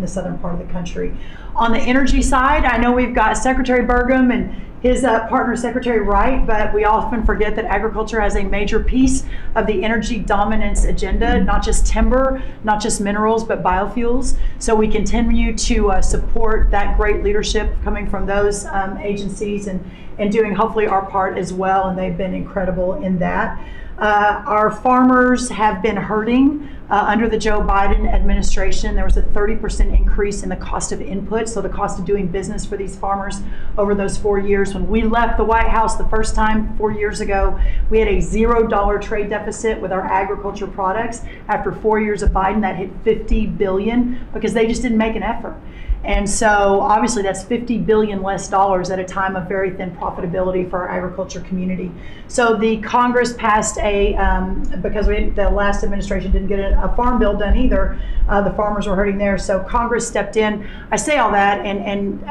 the southern part of the country. On the energy side, I know we've got Secretary Burgum and his partner Secretary Wright, but we often forget that agriculture has a major piece of the energy dominance agenda, not just timber, not just minerals, but biofuels. So we continue to support that great leadership coming from those agencies, and doing hopefully our part as well, and they've been incredible in that. Our farmers have been hurting under the Joe Biden administration. There was a 30% increase in the cost of input, so the cost of doing business for these farmers over those 4 years. When we left the White House the first time 4 years ago, we had a $0 trade deficit with our agriculture products. After 4 years of Biden, that hit $50 billion because they just didn't make an effort. And so obviously that's $50 billion less dollars at a time of very thin profitability for our agriculture community. So the Congress passed because the last administration didn't get a farm bill done either, the farmers were hurting there. So Congress stepped in. I say all that and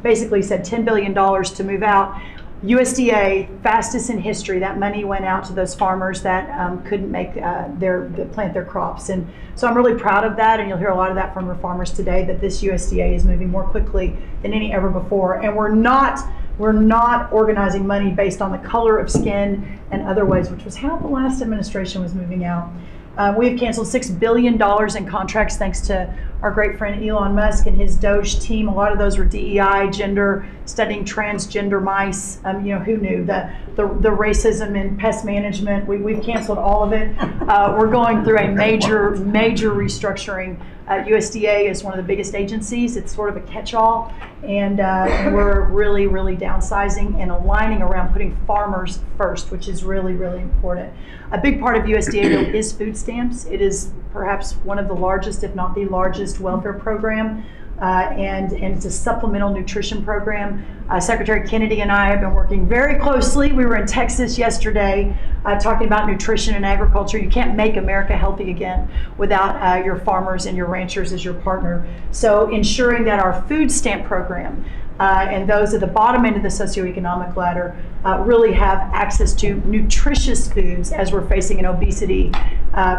basically said $10 billion to move out. USDA, fastest in history, that money went out to those farmers that couldn't make plant their crops. And so I'm really proud of that, and you'll hear a lot of that from our farmers today, that this USDA is moving more quickly than any ever before. And we're not organizing money based on the color of skin and other ways, which was how the last administration was moving out. We have canceled $6 billion in contracts thanks to our great friend Elon Musk and his Doge team. A lot of those were DEI, gender, studying transgender mice. Who knew? The racism in pest management, we've canceled all of it. We're going through a major restructuring. USDA is one of the biggest agencies. It's sort of a catch-all, and we're really downsizing and aligning around putting farmers first, which is really important. A big part of USDA though is food stamps. It is perhaps one of the largest, if not the largest, welfare program. And it's a supplemental nutrition program. Secretary Kennedy and I have been working very closely. We were in Texas yesterday talking about nutrition and agriculture. You can't make America healthy again without your farmers and your ranchers as your partner. So ensuring that our food stamp program and those at the bottom end of the socioeconomic ladder really have access to nutritious foods as we're facing an obesity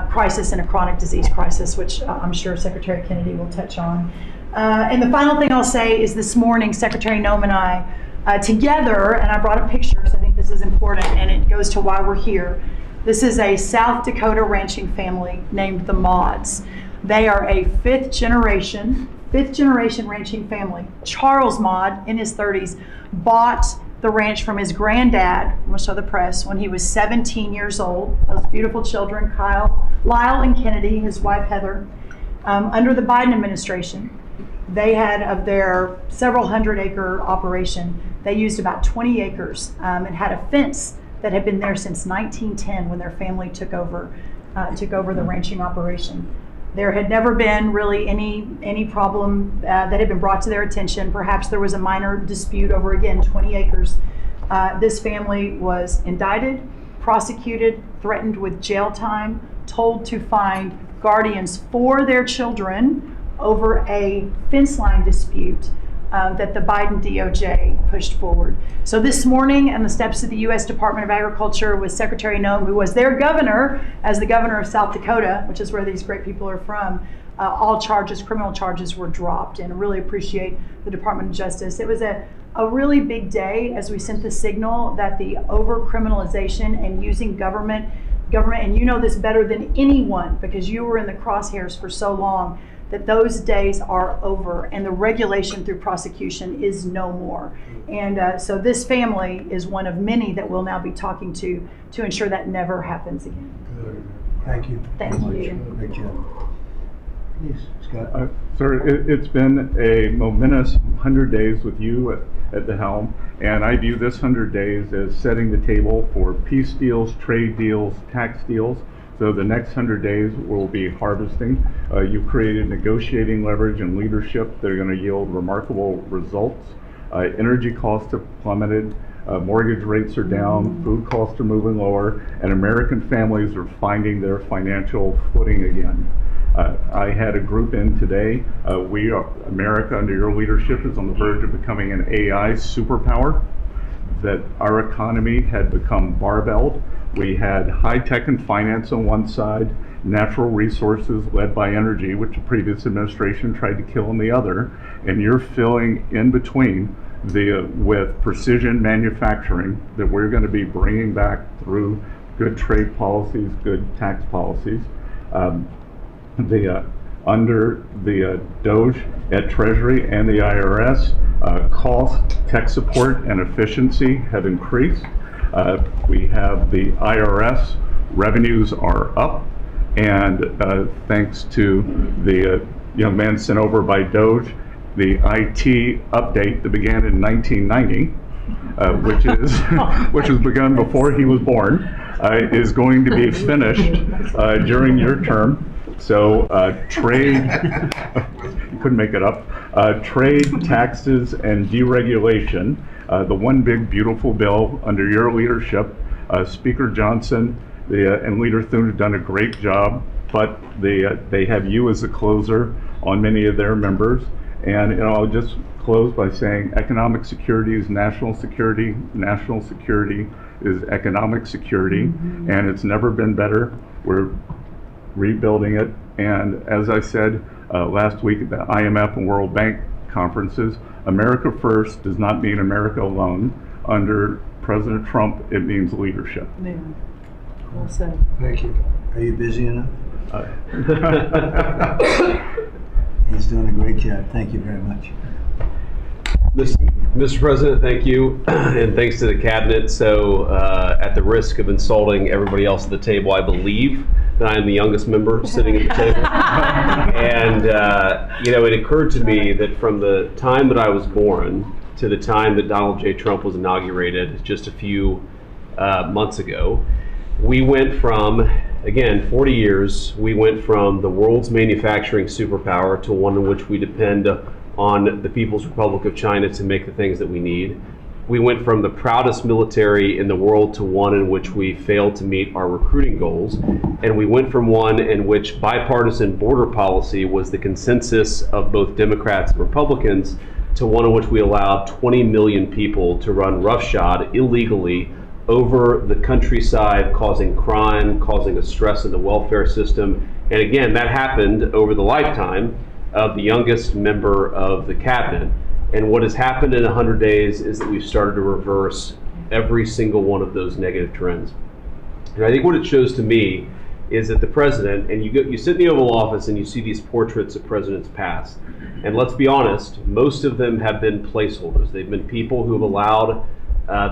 crisis and a chronic disease crisis, which I'm sure Secretary Kennedy will touch on. And the final thing I'll say is this morning, Secretary Noem and I, together, and I brought a picture because I think this is important and it goes to why we're here. This is a South Dakota ranching family named the Mods. They are a fifth generation ranching family. Charles Mod, in his 30s, bought the ranch from his granddad, I'm going to show the press, when he was 17 years old. Those beautiful children, Lyle and Kennedy, his wife Heather. Under the Biden administration, they had, of their several hundred acre operation, they used about 20 acres and had a fence that had been there since 1910 when their family took over the ranching operation. There had never been really any problem that had been brought to their attention. Perhaps there was a minor dispute over, again, 20 acres. This family was indicted, prosecuted, threatened with jail time, told to find guardians for their children over a fence line dispute that the Biden DOJ pushed forward. So this morning, on the steps of the U.S. Department of Agriculture with Secretary Noem, who was their governor, as the governor of South Dakota, which is where these great people are from, all criminal charges were dropped, and I really appreciate the Department of Justice. It was a really big day as we sent the signal that the over-criminalization and using government, and you know this better than anyone because you were in the crosshairs for so long, that those days are over and the regulation through prosecution is no more. And so this family is one of many that we'll now be talking to ensure that never happens again. Good. Thank you. Thank very you. much. Great job. Please, Scott. Sir, it's been a momentous 100 days with you at the helm, and I view this 100 days as setting the table for peace deals, trade deals, tax deals. So the next 100 days will be harvesting. You've created negotiating leverage and leadership that are going to yield remarkable results. Energy costs have plummeted. Mortgage rates are down, food costs are moving lower, and American families are finding their financial footing again. I had a group in today. America, under your leadership, is on the verge of becoming an AI superpower. That our economy had become barbelled. We had high tech and finance on one side, natural resources led by energy, which the previous administration tried to kill on the other, and you're filling in between with precision manufacturing that we're going to be bringing back through good trade policies, good tax policies. Under the Doge at Treasury and the IRS, cost, tech support, and efficiency have increased. We have the IRS revenues are up, and thanks to the young man sent over by Doge, the IT update that began in 1990, which was begun before he was born, is going to be finished during your term. So trade, you couldn't make it up, trade, taxes, and deregulation, the one big beautiful bill under your leadership. Speaker Johnson and Leader Thune have done a great job, but they have you as a closer on many of their members. And I'll just close by saying economic security is national security is economic security, and it's never been better. We're rebuilding it, and as I said last week at the IMF and World Bank conferences, America first does not mean America alone. Under President Trump, it means leadership. Yeah. Well said. Thank you. Are you busy enough? He's doing a great job. Thank you very much. Mr. President, thank you, and thanks to the cabinet. So at the risk of insulting everybody else at the table, I believe that I am the youngest member sitting at the table. And it occurred to me that from the time that I was born to the time that Donald J. Trump was inaugurated just a few months ago, we went from, again, 40 years, we went from the world's manufacturing superpower to one in which we depend on the People's Republic of China to make the things that we need. We went from the proudest military in the world to one in which we failed to meet our recruiting goals. And we went from one in which bipartisan border policy was the consensus of both Democrats and Republicans to one in which we allowed 20 million people to run roughshod illegally over the countryside, causing crime, causing a stress in the welfare system. And again, that happened over the lifetime of the youngest member of the cabinet. And what has happened in 100 days is that we've started to reverse every single one of those negative trends. And I think what it shows to me is that the president, and you sit in the Oval Office and you see these portraits of presidents past, and let's be honest, most of them have been placeholders. They've been people who have allowed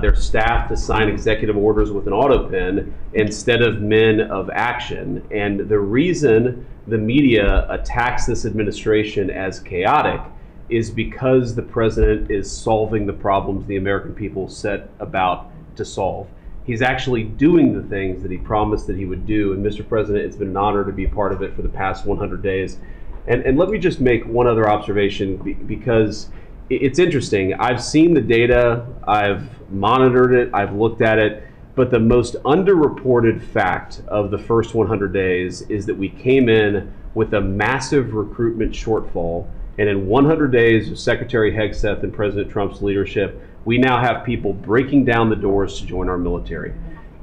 their staff to sign executive orders with an auto pen instead of men of action. And the reason the media attacks this administration as chaotic is because the president is solving the problems the American people set about to solve. He's actually doing the things that he promised that he would do. And Mr. President, it's been an honor to be part of it for the past 100 days. And let me just make one other observation, because it's interesting. I've seen the data, I've monitored it, I've looked at it, but the most underreported fact of the first 100 days is that we came in with a massive recruitment shortfall. And in 100 days of Secretary Hegseth and President Trump's leadership, we now have people breaking down the doors to join our military.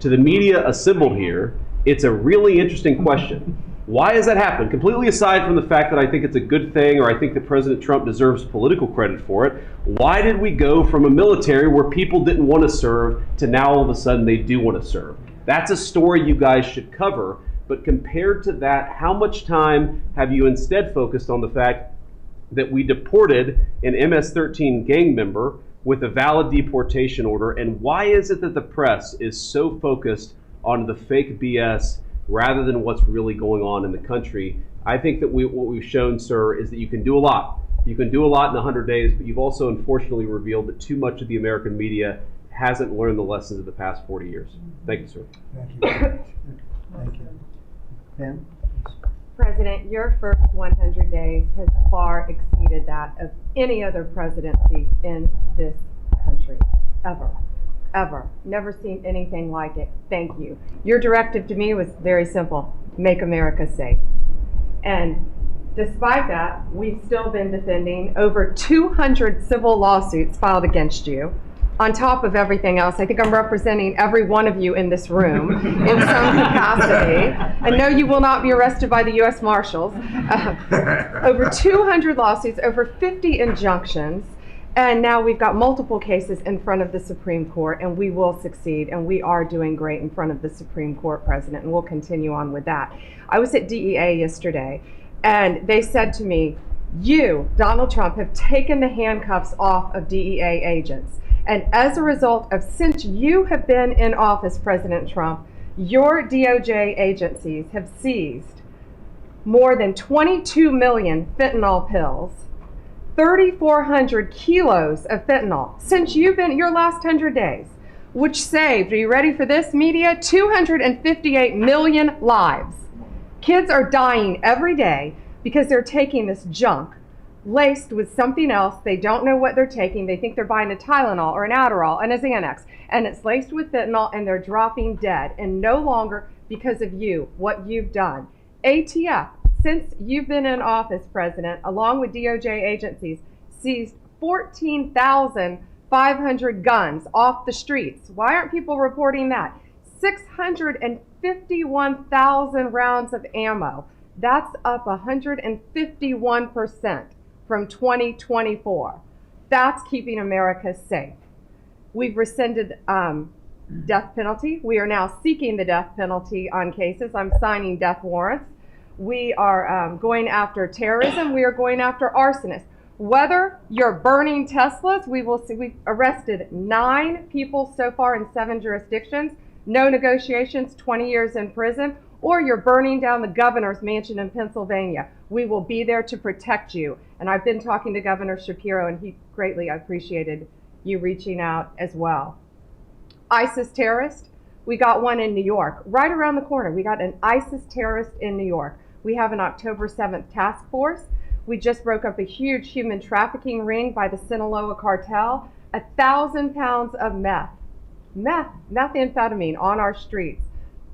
To the media assembled here, it's a really interesting question. Why has that happened? Completely aside from the fact that I think it's a good thing, or I think that President Trump deserves political credit for it, why did we go from a military where people didn't want to serve to now all of a sudden they do want to serve? That's a story you guys should cover, But compared to that, how much time have you instead focused on the fact that we deported an MS-13 gang member with a valid deportation order? And why is it that the press is so focused on the fake BS rather than what's really going on in the country? I think that what we've shown, sir, is that you can do a lot. You can do a lot in 100 days, but you've also unfortunately revealed that too much of the American media hasn't learned the lessons of the past 40 years. Thank you, sir. Thank you very much. Thank you. Pam? President, your first 100 days has far exceeded that of any other presidency in this country, ever. Ever. Never seen anything like it. Thank you. Your directive to me was very simple: make America safe. And despite that, we've still been defending over 200 civil lawsuits filed against you. On top of everything else, I think I'm representing every one of you in this room in some capacity. I know you will not be arrested by the U.S. Marshals. Over 200 lawsuits, over 50 injunctions, and now we've got multiple cases in front of the Supreme Court, and we will succeed, and we are doing great in front of the Supreme Court, President, and we'll continue on with that. I was at DEA yesterday, and they said to me, you, Donald Trump, have taken the handcuffs off of DEA agents. And as a result of, since you have been in office, President Trump, your DOJ agencies have seized more than 22 million fentanyl pills, 3,400 kilos of fentanyl since you've been your last 100 days, which saved, are you ready for this, media? 258 million lives. Kids are dying every day because they're taking this junk laced with something else. They don't know what they're taking. They think they're buying a Tylenol or an Adderall and a Xanax, and it's laced with fentanyl, and they're dropping dead, and no longer because of you, what you've done. ATF, since you've been in office, President, along with DOJ agencies, seized 14,500 guns off the streets. Why aren't people reporting that? 651,000 rounds of ammo. That's up 151% from 2024. That's keeping America safe. We've rescinded death penalty. We are now seeking the death penalty on cases. I'm signing death warrants. We are going after terrorism. We are going after arsonists. Whether you're burning Teslas, we will see. We've arrested 9 people so far in 7 jurisdictions. No negotiations, 20 years in prison. Or you're burning down the governor's mansion in Pennsylvania. We will be there to protect you. And I've been talking to Governor Shapiro, and he greatly appreciated you reaching out as well. ISIS terrorist, we got one in New York, right around the corner. We got an ISIS terrorist in New York. We have an October 7th task force. We just broke up a huge human trafficking ring by the Sinaloa cartel. 1,000 pounds of methamphetamine on our streets.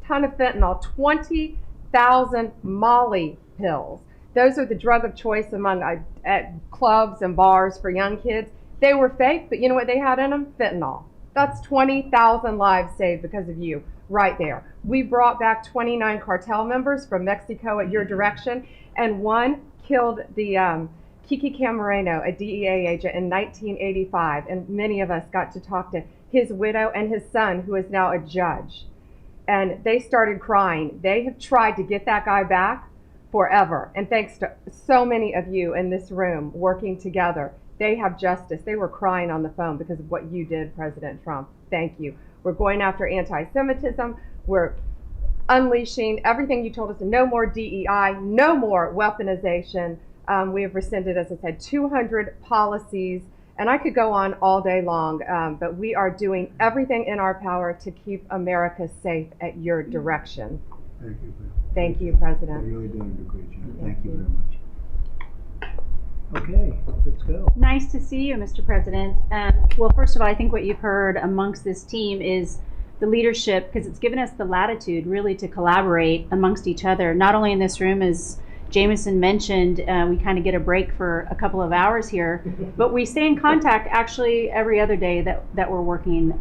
Ton of fentanyl, 20,000 Molly pills. Those are the drug of choice among at clubs and bars for young kids. They were fake, but you know what they had in them? Fentanyl. That's 20,000 lives saved because of you, right there. We brought back 29 cartel members from Mexico at your direction, and one killed the Kiki Camareno, a DEA agent, in 1985, and many of us got to talk to his widow and his son, who is now a judge. And they started crying. They have tried to get that guy back forever. And thanks to so many of you in this room working together, they have justice. They were crying on the phone because of what you did, President Trump. Thank you. We're going after anti-Semitism. We're unleashing everything you told us. No more DEI, no more weaponization. We have rescinded, as I said, 200 policies. And I could go on all day long, but we are doing everything in our power to keep America safe at your direction. Thank you. Thank you, President. You're really doing a great job. Thank you very much. Okay, let's go. Nice to see you, Mr. President. Well, first of all, I think what you've heard amongst this team is the leadership, because it's given us the latitude really to collaborate amongst each other, not only in this room, as Jamieson mentioned, we kind of get a break for a couple of hours here, but we stay in contact actually every other day that we're working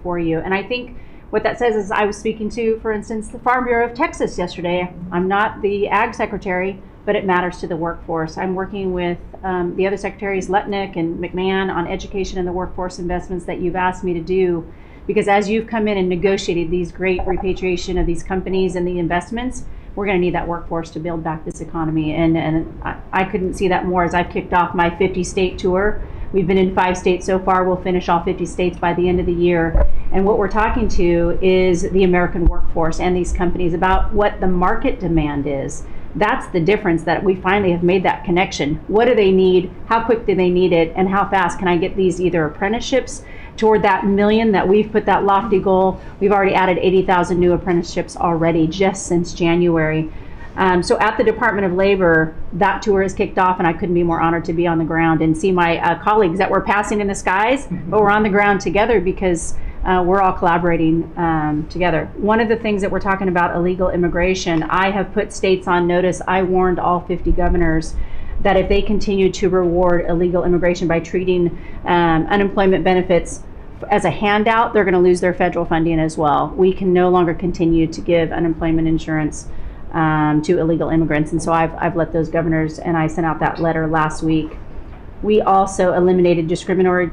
for you. And I think what that says is, I was speaking to, for instance, the Farm Bureau of Texas yesterday. I'm not the Ag Secretary, but it matters to the workforce. I'm working with the other secretaries, Lutnick and McMahon, on education and the workforce investments that you've asked me to do, Because as you've come in and negotiated these great repatriation of these companies and the investments, we're going to need that workforce to build back this economy. And I couldn't see that more as I've kicked off my 50-state tour. We've been in 5 states so far. We'll finish all 50 states by the end of the year. And what we're talking to is the American workforce and these companies about what the market demand is. That's the difference, that we finally have made that connection. What do they need? How quick do they need it? And how fast can I get these either apprenticeships toward that million that we've put that lofty goal? We've already added 80,000 new apprenticeships already just since January. So at the Department of Labor, that tour has kicked off, and I couldn't be more honored to be on the ground and see my colleagues that we're passing in the skies, but we're on the ground together because we're all collaborating together. One of the things that we're talking about, illegal immigration, I have put states on notice. I warned all 50 governors that if they continue to reward illegal immigration by treating unemployment benefits as a handout, they're going to lose their federal funding as well. We can no longer continue to give unemployment insurance to illegal immigrants. And so I've let those governors, and I sent out that letter last week. We also eliminated discriminatory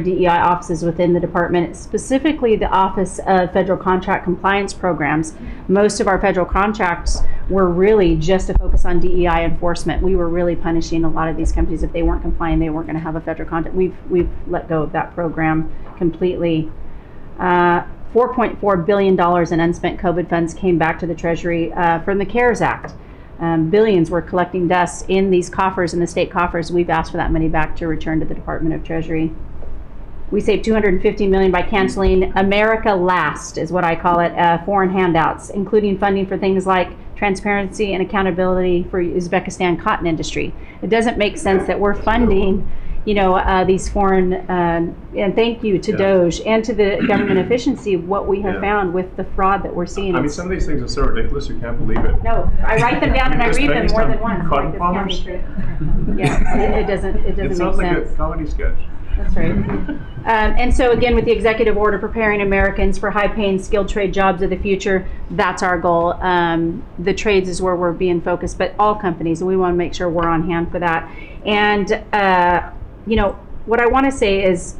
DEI offices within the department, specifically the Office of Federal Contract Compliance Programs. Most of our federal contracts were really just to focus on DEI enforcement. We were really punishing a lot of these companies. If they weren't complying, they weren't going to have a federal contract. We've let go of that program completely. $4.4 billion in unspent COVID funds came back to the Treasury from the CARES Act. Billions were collecting dust in these coffers, in the state coffers. We've asked for that money back to return to the Department of Treasury. We saved $250 million by canceling America Last, is what I call it, foreign handouts, including funding for things like transparency and accountability for Uzbekistan cotton industry. It doesn't make sense that we're funding these foreign, and thank you to DOGE and to the government efficiency of what we have found with the fraud that we're seeing. I mean, some of these things are so ridiculous you can't believe it. No, I write them down and I read them more than once. Cotton farmers? Yeah, it doesn't make sense. It sounds like a comedy sketch. That's right. And so again, with the executive order preparing Americans for high-paying skilled trade jobs of the future, that's our goal. The trades is where we're being focused, but all companies, and we want to make sure we're on hand for that. And what I want to say is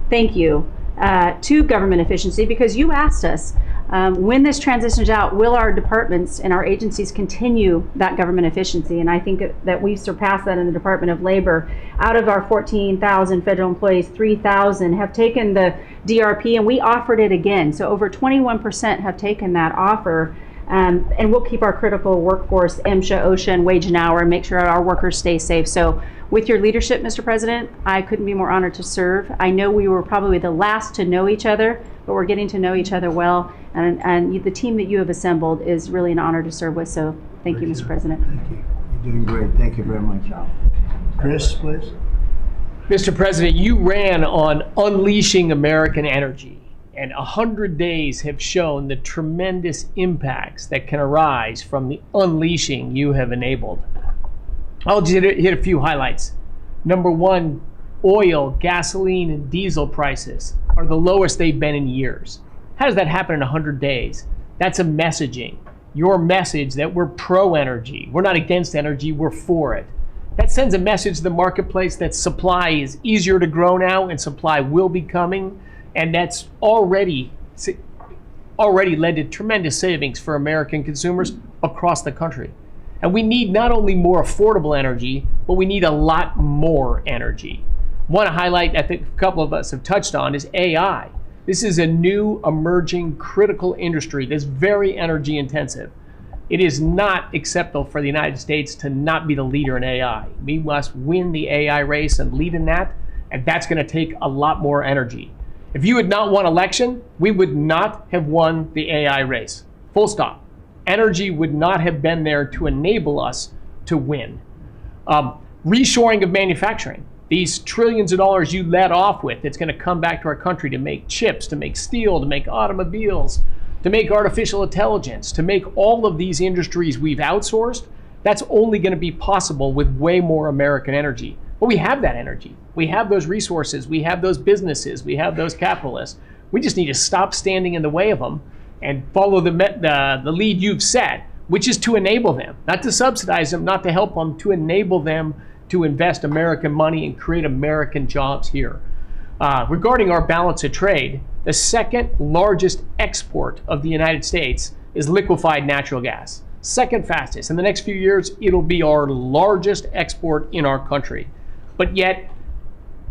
thank you to government efficiency, because you asked us, when this transitions out, will our departments and our agencies continue that government efficiency? And I think that we've surpassed that in the Department of Labor. Out of our 14,000 federal employees, 3,000 have taken the DRP, and we offered it again. So over 21% have taken that offer. And we'll keep our critical workforce, MSHA, OSHA, and wage and hour, and make sure our workers stay safe. So with your leadership, Mr. President, I couldn't be more honored to serve. I know we were probably the last to know each other, but we're getting to know each other well. And the team that you have assembled is really an honor to serve with. So thank you, Mr. President. Thank you. You're doing great. Thank you very much. Chris, please. Mr. President, you ran on unleashing American energy. And 100 days have shown the tremendous impacts that can arise from the unleashing you have enabled. I'll just hit a few highlights. Number one, oil, gasoline, and diesel prices are the lowest they've been in years. How does that happen in 100 days? That's a messaging. Your message that we're pro-energy. We're not against energy, we're for it. That sends a message to the marketplace that supply is easier to grow now and supply will be coming. And that's already led to tremendous savings for American consumers across the country. And we need not only more affordable energy, but we need a lot more energy. Want to highlight, I think a couple of us have touched on, is AI. This is a new emerging critical industry that's very energy intensive. It is not acceptable for the United States to not be the leader in AI. We must win the AI race and lead in that, and that's going to take a lot more energy. If you had not won election, we would not have won the AI race. Full stop. Energy would not have been there to enable us to win. Reshoring of manufacturing. These trillions of dollars you let off with, it's going to come back to our country to make chips, to make steel, to make automobiles, to make artificial intelligence, to make all of these industries we've outsourced. That's only going to be possible with way more American energy. But we have that energy. We have those resources. We have those businesses. We have those capitalists. We just need to stop standing in the way of them and follow the lead you've set, which is to enable them, not to subsidize them, not to help them, to enable them to invest American money and create American jobs here. Regarding our balance of trade, The second largest export of the United States is liquefied natural gas. Second fastest. In the next few years, it'll be our largest export in our country. But yet,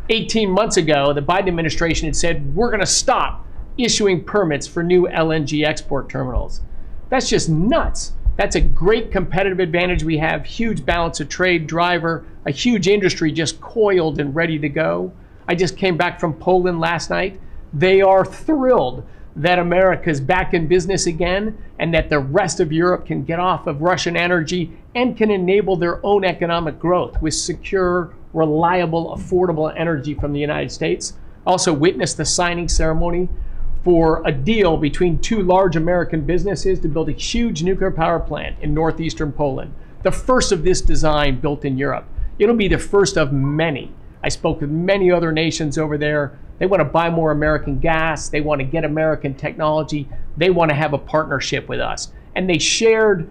18 months ago, the Biden administration had said, we're going to stop issuing permits for new LNG export terminals. That's just nuts. That's a great competitive advantage we have, huge balance of trade driver, a huge industry just coiled and ready to go. I just came back from Poland last night. They are thrilled that America's back in business again and that the rest of Europe can get off of Russian energy and can enable their own economic growth with secure, reliable, affordable energy from the United States. Also witnessed the signing ceremony for a deal between two large American businesses to build a huge nuclear power plant in northeastern Poland. The first of this design built in Europe. It'll be the first of many. I spoke with many other nations over there. They want to buy more American gas. They want to get American technology. They want to have a partnership with us. And they shared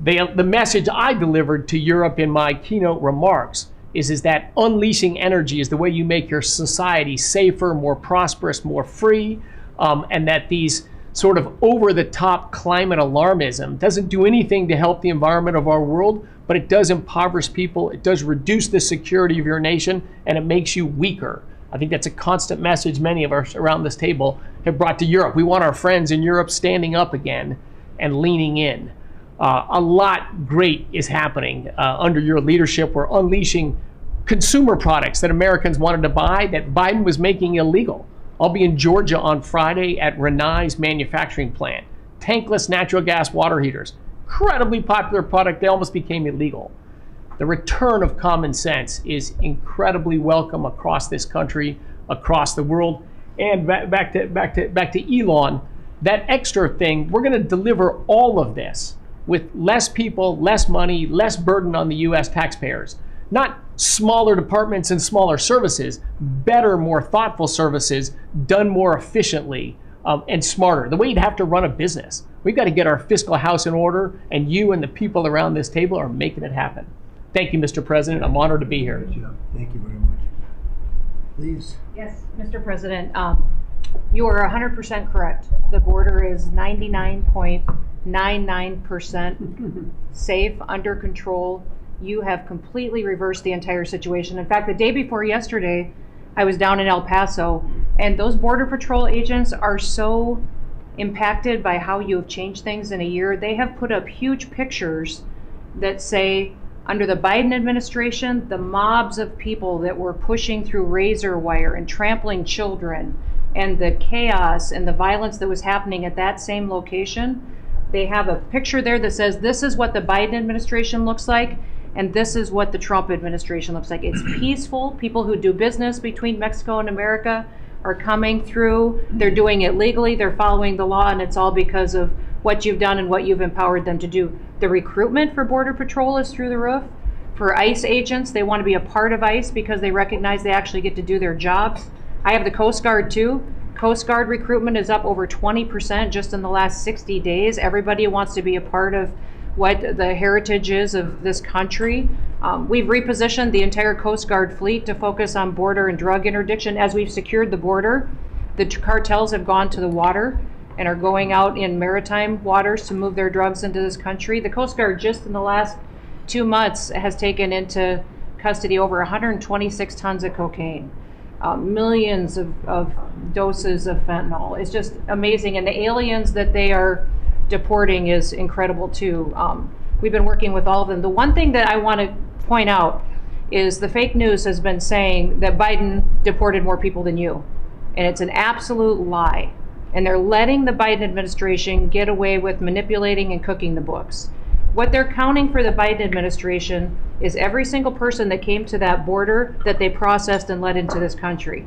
the message I delivered to Europe in my keynote remarks is that unleashing energy is the way you make your society safer, more prosperous, more free, and that these sort of over-the-top climate alarmism doesn't do anything to help the environment of our world, but it does impoverish people, it does reduce the security of your nation, and it makes you weaker. I think that's a constant message many of us around this table have brought to Europe. We want our friends in Europe standing up again and leaning in. A lot great is happening under your leadership. We're unleashing consumer products that Americans wanted to buy that Biden was making illegal. I'll be in Georgia on Friday at Renai's manufacturing plant. Tankless natural gas water heaters. Incredibly popular product. They almost became illegal. The return of common sense is incredibly welcome across this country, across the world. And back to Elon, that extra thing, we're going to deliver all of this with less people, less money, less burden on the U.S. taxpayers. Not smaller departments and smaller services, better, more thoughtful services done more efficiently and smarter. The way you'd have to run a business. We've got to get our fiscal house in order, and you and the people around this table are making it happen. Thank you, Mr. President. I'm honored to be here. Good job. Thank you very much. Please. Yes, Mr. President, you are 100% correct. The border is 99.99% safe, under control. You have completely reversed the entire situation. In fact, the day before yesterday, I was down in El Paso, and those Border Patrol agents are so impacted by how you have changed things in a year. They have put up huge pictures that say, under the Biden administration, the mobs of people that were pushing through razor wire and trampling children, and the chaos and the violence that was happening at that same location, they have a picture there that says, this is what the Biden administration looks like, and this is what the Trump administration looks like. It's peaceful. People who do business between Mexico and America are coming through. They're doing it legally. They're following the law, and it's all because of what you've done and what you've empowered them to do. The recruitment for Border Patrol is through the roof. For ICE agents, they want to be a part of ICE because they recognize they actually get to do their jobs. I have the Coast Guard too. Coast Guard recruitment is up over 20% just in the last 60 days. Everybody wants to be a part of what the heritage is of this country. We've repositioned the entire Coast Guard fleet to focus on border and drug interdiction. As we've secured the border, the cartels have gone to the water and are going out in maritime waters to move their drugs into this country. The Coast Guard just in the last 2 months has taken into custody over 126 tons of cocaine, millions of doses of fentanyl. It's just amazing. And the aliens that they are deporting is incredible too. We've been working with all of them. The one thing that I want to point out is the fake news has been saying that Biden deported more people than you. And it's an absolute lie. And they're letting the Biden administration get away with manipulating and cooking the books. What they're counting for the Biden administration is every single person that came to that border that they processed and let into this country.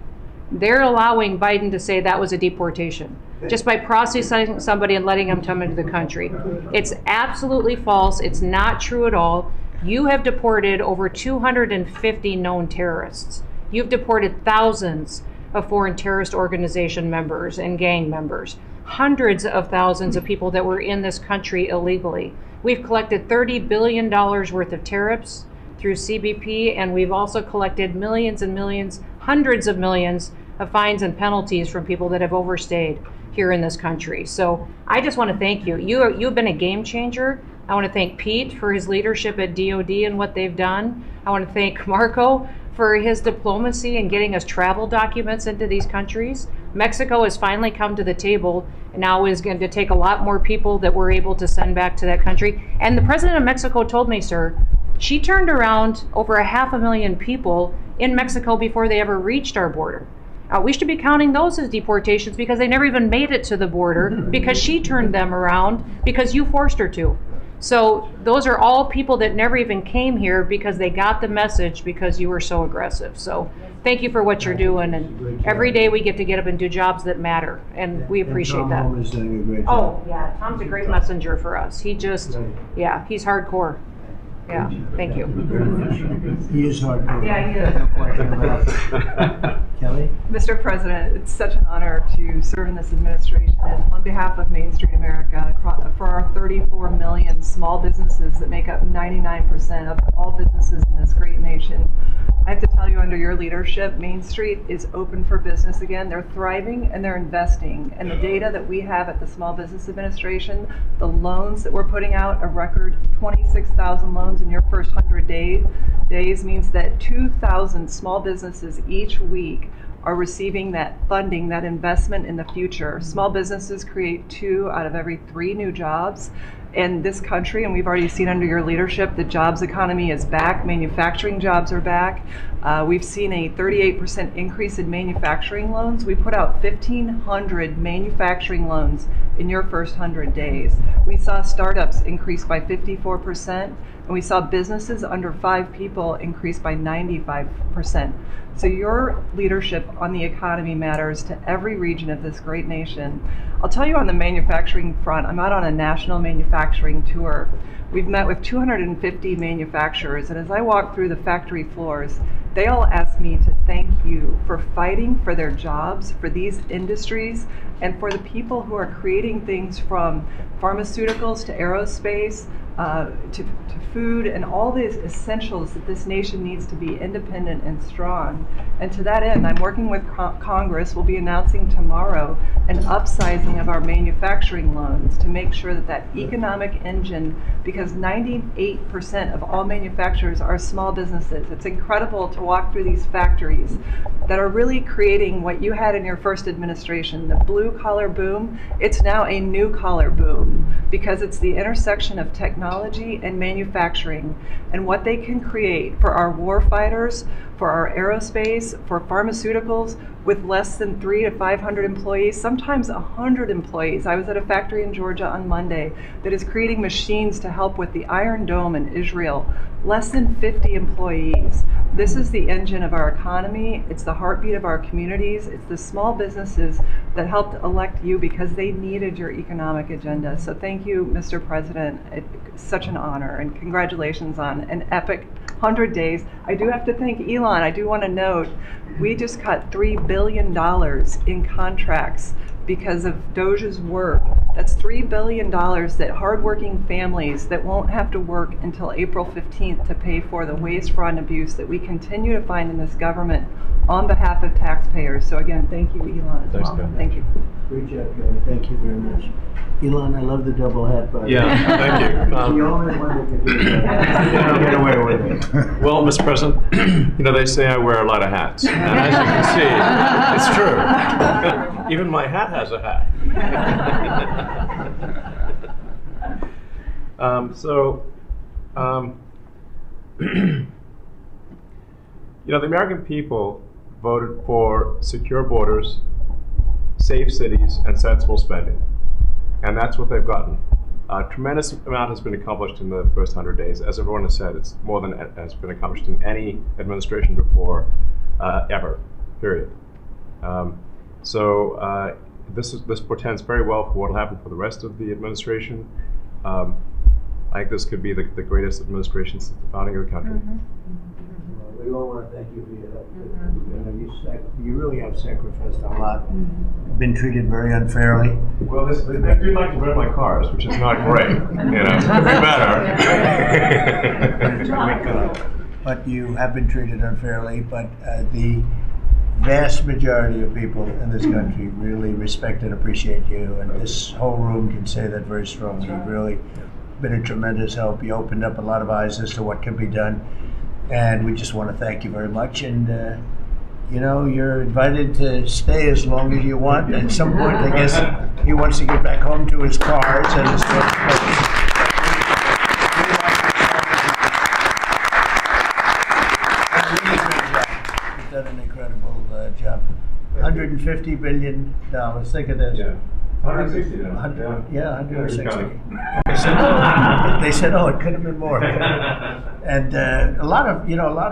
They're allowing Biden to say that was a deportation just by processing somebody and letting them come into the country. It's absolutely false. It's not true at all. You have deported over 250 known terrorists. You've deported thousands of foreign terrorist organization members and gang members, hundreds of thousands of people that were in this country illegally. We've collected $30 billion worth of tariffs through CBP, and we've also collected millions and millions, hundreds of millions of fines and penalties from people that have overstayed here in this country. So I just want to thank you. You've been a game changer. I want to thank Pete for his leadership at DOD and what they've done. I want to thank Marco for his diplomacy and getting us travel documents into these countries. Mexico has finally come to the table and now is going to take a lot more people that we're able to send back to that country. And the president of Mexico told me, sir, she turned around over 500,000 people in Mexico before they ever reached our border. We should be counting those as deportations because they never even made it to the border because she turned them around because you forced her to. So those are all people that never even came here because they got the message because you were so aggressive. So thank you for what you're doing. And every day we get to get up and do jobs that matter. And we appreciate that. Tom is doing a great job. Oh, yeah. Tom's a great messenger for us. He just, yeah, he's hardcore. Yeah, thank you. He is hardcore. Yeah, he is. No question about it. Kelly? Mr. President, it's such an honor to serve in this administration and on behalf of Main Street America for our 34 million small businesses that make up 99% of all businesses in this great nation. I have to tell you, under your leadership, Main Street is open for business again. They're thriving and they're investing. And the data that we have at the Small Business Administration, the loans that we're putting out, a record 26,000 loans in your first 100 days means that 2,000 small businesses each week are receiving that funding, that investment in the future. Small businesses create 2 out of every 3 new jobs in this country, and we've already seen under your leadership the jobs economy is back, manufacturing jobs are back. We've seen a 38% increase in manufacturing loans. We put out 1,500 manufacturing loans in your first 100 days. We saw startups increase by 54%, and we saw businesses under 5 people increase by 95%. So your leadership on the economy matters to every region of this great nation. I'll tell you on the manufacturing front, I'm out on a national manufacturing tour. We've met with 250 manufacturers, and as I walk through the factory floors, they all ask me to thank you for fighting for their jobs, for these industries, and for the people who are creating things from pharmaceuticals to aerospace, to food and all the essentials that this nation needs to be independent and strong. And to that end, I'm working with Congress. We'll be announcing tomorrow an upsizing of our manufacturing loans to make sure that that economic engine, because 98% of all manufacturers are small businesses. It's incredible to walk through these factories that are really creating what you had in your first administration, the blue collar boom. It's now a new collar boom because it's the intersection of technology and manufacturing and what they can create for our war fighters, for our aerospace, for pharmaceuticals with less than 300 to 500 employees, sometimes 100 employees. I was at a factory in Georgia on Monday that is creating machines to help with the Iron Dome in Israel. Less than 50 employees. This is the engine of our economy. It's the heartbeat of our communities. It's the small businesses that helped elect you because they needed your economic agenda. So thank you, Mr. President. It's such an honor, and congratulations on an epic 100 days. I do have to thank Elon. I do want to note, we just cut $3 billion in contracts because of Doge's work. That's $3 billion that hardworking families that won't have to work until April 15th to pay for the waste, fraud, and abuse that we continue to find in this government on behalf of taxpayers. So again, thank you, Elon, as well. Thank you. Great job, Kelly. Thank you very much. Elon, I love the double hat, by the way. Yeah, thank you. He's the only one that can do that. You don't get away with it. Well, Mr. President, you know, they say I wear a lot of hats. And as you can see, it's true. Even my hat has a hat. You know, the American people voted for secure borders, safe cities, and sensible spending. And that's what they've gotten. A tremendous amount has been accomplished in the first 100 days. As everyone has said, it's more than has been accomplished in any administration before, ever, period. This portends very well for what will happen for the rest of the administration. I think this could be the greatest administration since the founding of the country. Well, we all want to thank you for your help. You really have sacrificed a lot. Been treated very unfairly. Well, they do like to rent my cars, which is not great. You know, it could be better. But you have been treated unfairly. But vast majority of people in this country really respect and appreciate you, and this whole room can say that very strongly. You've really been a tremendous help. You opened up a lot of eyes as to what can be done, and we just want to thank you very much. And you know, you're invited to stay as long as you want. At some point, I guess he wants to get back home to his cars and his place. You've done an incredible job. $150 billion. Think of this. Yeah. 160 now. 160. They said, oh, it could have been more. And a lot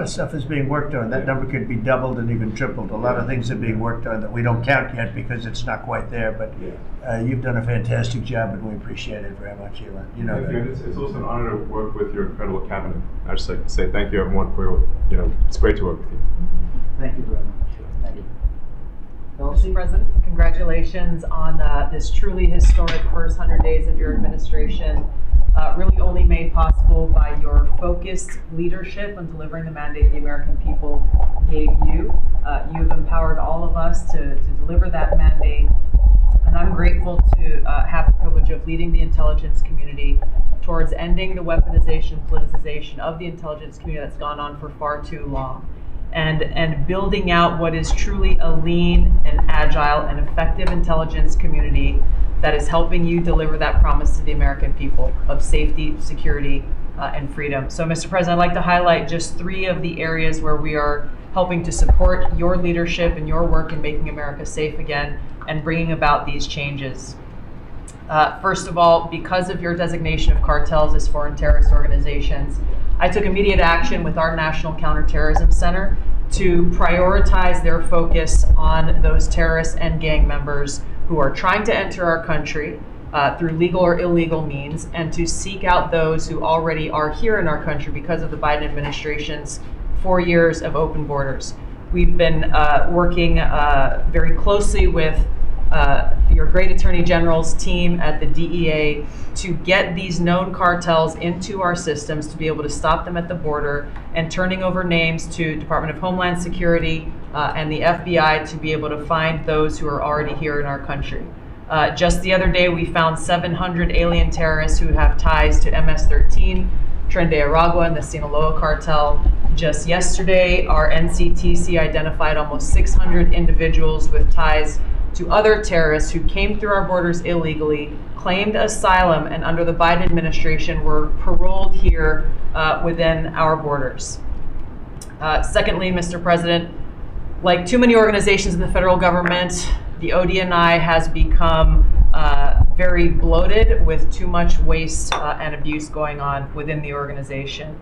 of stuff is being worked on. That number could be doubled and even tripled. A lot of things are being worked on that we don't count yet because it's not quite there. But you've done a fantastic job, and we appreciate it very much, Elon. You know that. It's also an honor to work with your incredible cabinet. I just like to say thank you, everyone, for it's great to work with you. Thank you very much. Thank you. Mr. President, congratulations on this truly historic first 100 days of your administration, really only made possible by your focused leadership on delivering the mandate the American people gave you. You've empowered all of us to deliver that mandate, and I'm grateful to have the privilege of leading the intelligence community towards ending the weaponization, politicization of the intelligence community that's gone on for far too long. And building out what is truly a lean and agile and effective intelligence community that is helping you deliver that promise to the American people of safety, security, and freedom. So, Mr. President, I'd like to highlight just 3 of the areas where we are helping to support your leadership and your work in making America safe again and bringing about these changes. First of all, because of your designation of cartels as foreign terrorist organizations, I took immediate action with our National Counterterrorism Center to prioritize their focus on those terrorists and gang members who are trying to enter our country through legal or illegal means, and to seek out those who already are here in our country because of the Biden administration's 4 years of open borders. We've been working very closely with your great Attorney General's team at the DEA to get these known cartels into our systems, to be able to stop them at the border, and turning over names to Department of Homeland Security and the FBI to be able to find those who are already here in our country. Just the other day, we found 700 alien terrorists who have ties to MS-13, Tren de Aragua, and the Sinaloa cartel. Just yesterday, our NCTC identified almost 600 individuals with ties to other terrorists who came through our borders illegally, claimed asylum, and under the Biden administration were paroled here within our borders. Secondly, Mr. President, like too many organizations in the federal government, the ODNI has become very bloated with too much waste and abuse going on within the organization.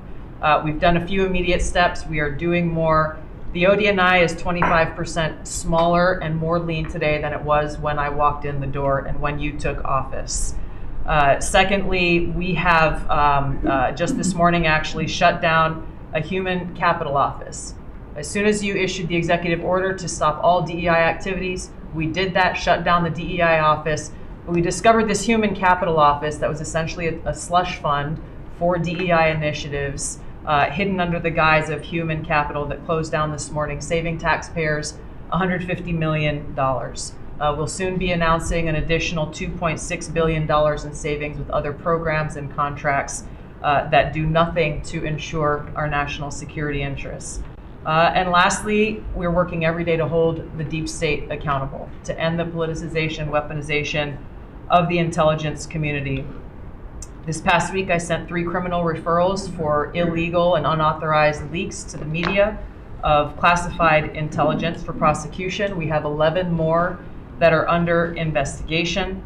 We've done a few immediate steps. We are doing more. The ODNI is 25% smaller and more lean today than it was when I walked in the door and when you took office. Secondly, we have just this morning actually shut down a human capital office. As soon as you issued the executive order to stop all DEI activities, we did that, shut down the DEI office. But we discovered this human capital office that was essentially a slush fund for DEI initiatives, hidden under the guise of human capital, that closed down this morning, saving taxpayers $150 million. We'll soon be announcing an additional $2.6 billion in savings with other programs and contracts that do nothing to ensure our national security interests. And lastly, we're working every day to hold the deep state accountable, to end the politicization, weaponization of the intelligence community. This past week, I sent 3 criminal referrals for illegal and unauthorized leaks to the media of classified intelligence for prosecution. We have 11 more that are under investigation.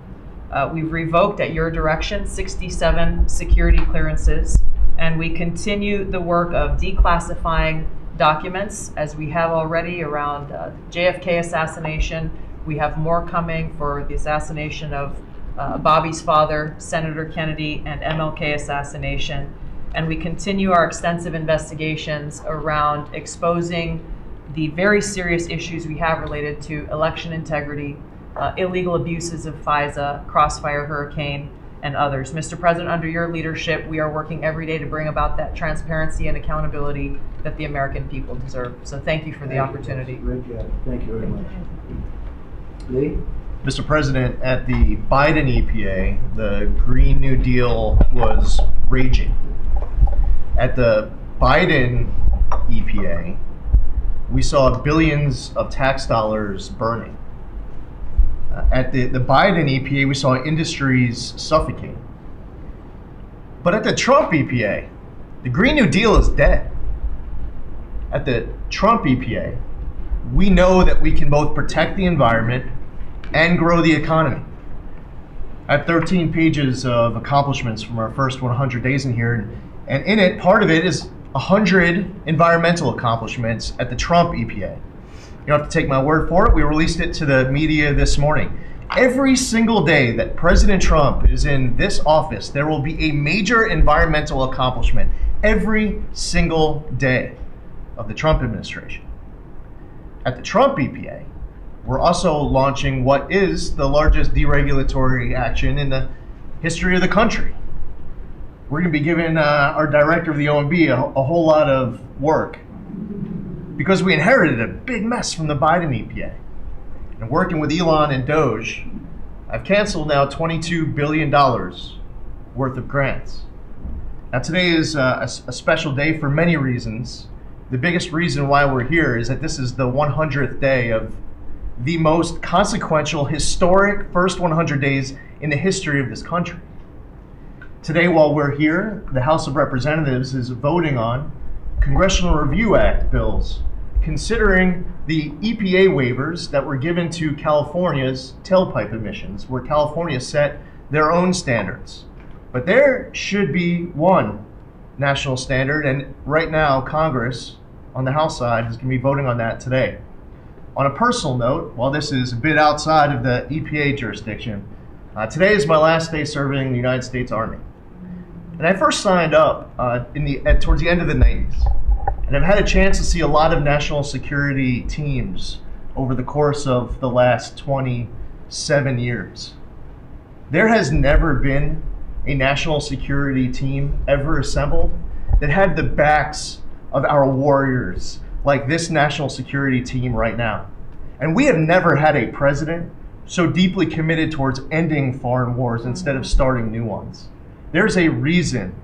We've revoked, at your direction, 67 security clearances, and we continue the work of declassifying documents, as we have already around JFK assassination. We have more coming for the assassination of Bobby's father, Senator Kennedy, and MLK assassination. And we continue our extensive investigations around exposing the very serious issues we have related to election integrity, illegal abuses of FISA, Crossfire Hurricane, and others. Mr. President, under your leadership, we are working every day to bring about that transparency and accountability that the American people deserve. So thank you for the opportunity. Great job. Thank you very much. Lee? Mr. President, at the Biden EPA, the Green New Deal was raging. At the Biden EPA, we saw billions of tax dollars burning. At the Biden EPA, we saw industries suffocating. But at the Trump EPA, the Green New Deal is dead. At the Trump EPA, we know that we can both protect the environment and grow the economy. I have 13 pages of accomplishments from our first 100 days in here, and in it, part of it is 100 environmental accomplishments at the Trump EPA. You don't have to take my word for it. We released it to the media this morning. Every single day that President Trump is in this office, there will be a major environmental accomplishment every single day of the Trump administration. At the Trump EPA, we're also launching what is the largest deregulatory action in the history of the country. We're going to be giving our director of the OMB a whole lot of work because we inherited a big mess from the Biden EPA. And working with Elon and Doge, I've canceled now $22 billion worth of grants. Now today is a special day for many reasons. The biggest reason why we're here is that this is the 100th day of the most consequential, historic first 100 days in the history of this country. Today, while we're here, the House of Representatives is voting on Congressional Review Act bills, considering the EPA waivers that were given to California's tailpipe emissions, where California set their own standards. But there should be one national standard, and right now, Congress, on the House side, is going to be voting on that today. On a personal note, while this is a bit outside of the EPA jurisdiction, today is my last day serving in the United States Army. And I first signed up towards the end of the 90s. And I've had a chance to see a lot of national security teams over the course of the last 27 years. There has never been a national security team ever assembled that had the backs of our warriors like this national security team right now. And we have never had a president so deeply committed towards ending foreign wars instead of starting new ones. There's a reason,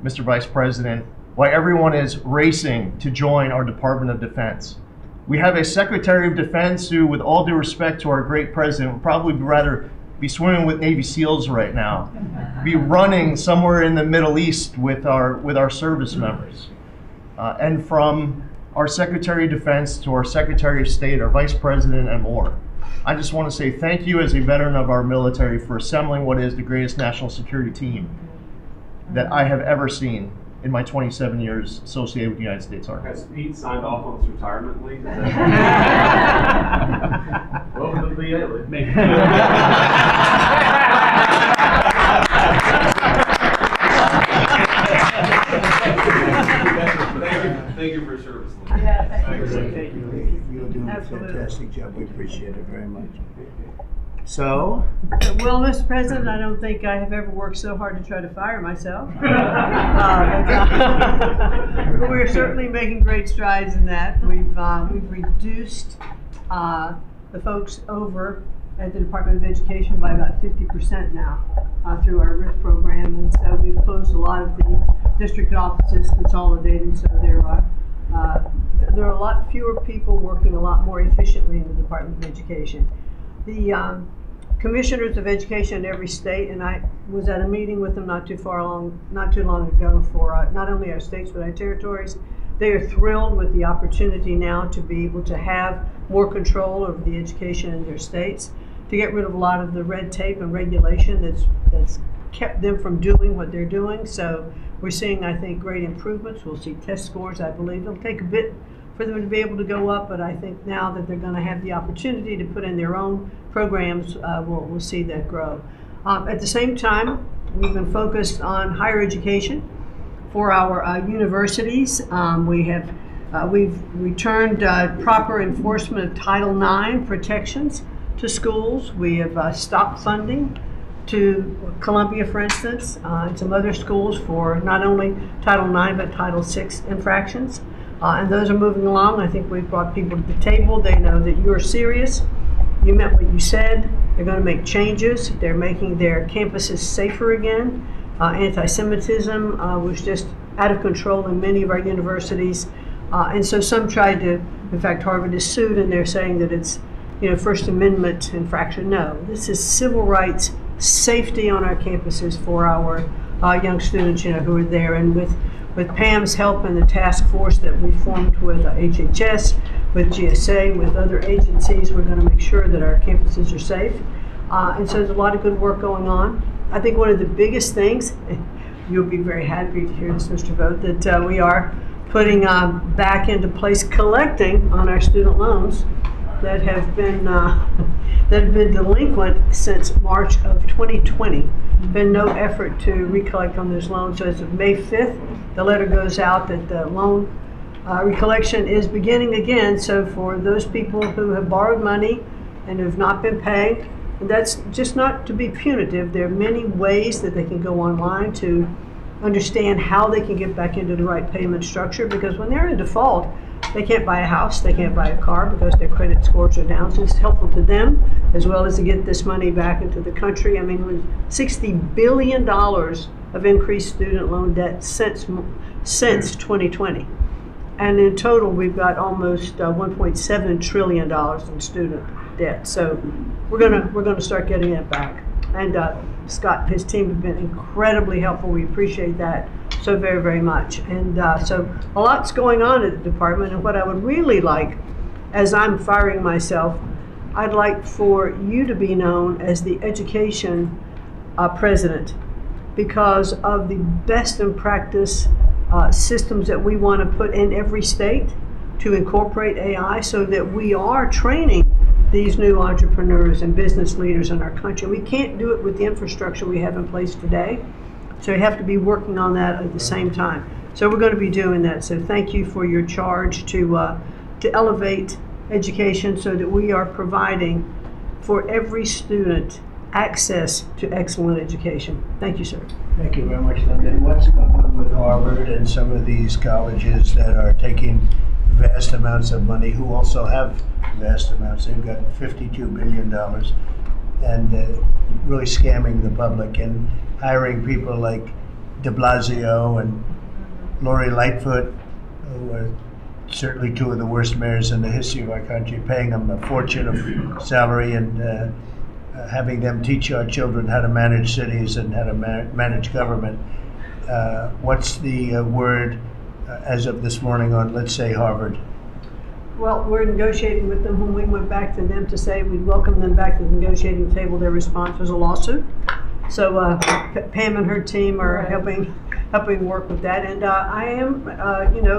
Mr. Vice President, why everyone is racing to join our Department of Defense. We have a Secretary of Defense who, with all due respect to our great president, would probably rather be swimming with Navy SEALs right now, be running somewhere in the Middle East with our service members. And from our Secretary of Defense to our Secretary of State, our Vice President, and more. I just want to say thank you as a veteran of our military for assembling what is the greatest national security team that I have ever seen in my 27 years associated with the United States Army. Has Pete signed off on his retirement leave? Welcome to the VA. Thank you for your service. Yeah, thank you. You're doing a fantastic job. We appreciate it very much. So? Well, Mr. President, I don't think I have ever worked so hard to try to fire myself. But we're certainly making great strides in that. We've reduced the folks over at the Department of Education by about 50% now through our RIF program, and so we've closed a lot of the district offices, consolidated, so there are a lot fewer people working a lot more efficiently in the Department of Education. The commissioners of education in every state, and I was at a meeting with them not too long ago for not only our states but our territories. They are thrilled with the opportunity now to be able to have more control over the education in their states, to get rid of a lot of the red tape and regulation that's kept them from doing what they're doing. So we're seeing, I think, great improvements. We'll see test scores, I believe. It'll take a bit for them to be able to go up, but I think now that they're going to have the opportunity to put in their own programs, we'll see that grow. At the same time, we've been focused on higher education for our universities. We've returned proper enforcement of Title IX protections to schools. We have stopped funding to Columbia, for instance, and some other schools for not only Title IX but Title VI infractions. And those are moving along. I think we've brought people to the table. They know that you're serious. You meant what you said. They're going to make changes. They're making their campuses safer again. Anti-Semitism was just out of control in many of our universities. And so some tried to, in fact, Harvard is sued and they're saying that it's, First Amendment infraction. No, this is civil rights, safety on our campuses for our young students, who are there. And with Pam's help and the task force that we formed with HHS, with GSA, with other agencies, we're going to make sure that our campuses are safe. And so there's a lot of good work going on. I think one of the biggest things, you'll be very happy to hear this, Mr. Vought, that we are putting back into place collecting on our student loans that have been delinquent since March of 2020. Been no effort to recollect on those loans. So as of May 5th, the letter goes out that the loan recollection is beginning again. So for those people who have borrowed money and have not been paying, and that's just not to be punitive. There are many ways that they can go online to understand how they can get back into the right payment structure, because when they're in default, they can't buy a house, they can't buy a car because their credit scores are down. So it's helpful to them as well as to get this money back into the country. I mean, with $60 billion of increased student loan debt since 2020. And in total, we've got almost $1.7 trillion in student debt. So we're gonna start getting it back. And Scott and his team have been incredibly helpful. We appreciate that so very, very much. And so a lot's going on at the department. And what I would really like, as I'm firing myself, I'd like for you to be known as the education president, because of the best in practice systems that we want to put in every state to incorporate AI, so that we are training these new entrepreneurs and business leaders in our country. We can't do it with the infrastructure we have in place today. So we have to be working on that at the same time. So we're going to be doing that. So thank you for your charge to elevate education so that we are providing for every student access to excellent education. Thank you, sir. Thank you very much, Linda. What's going on with Harvard and some of these colleges that are taking vast amounts of money, who also have vast amounts? They've got $52 billion and really scamming the public and hiring people like de Blasio and Lori Lightfoot, who are certainly two of the worst mayors in the history of our country, paying them a fortune of salary and having them teach our children how to manage cities and how to manage government. What's the word as of this morning on, let's say, Harvard? Well, we're negotiating with them. When we went back to them to say we'd welcome them back to the negotiating table, their response was a lawsuit. So Pam and her team are helping work with that. And I am,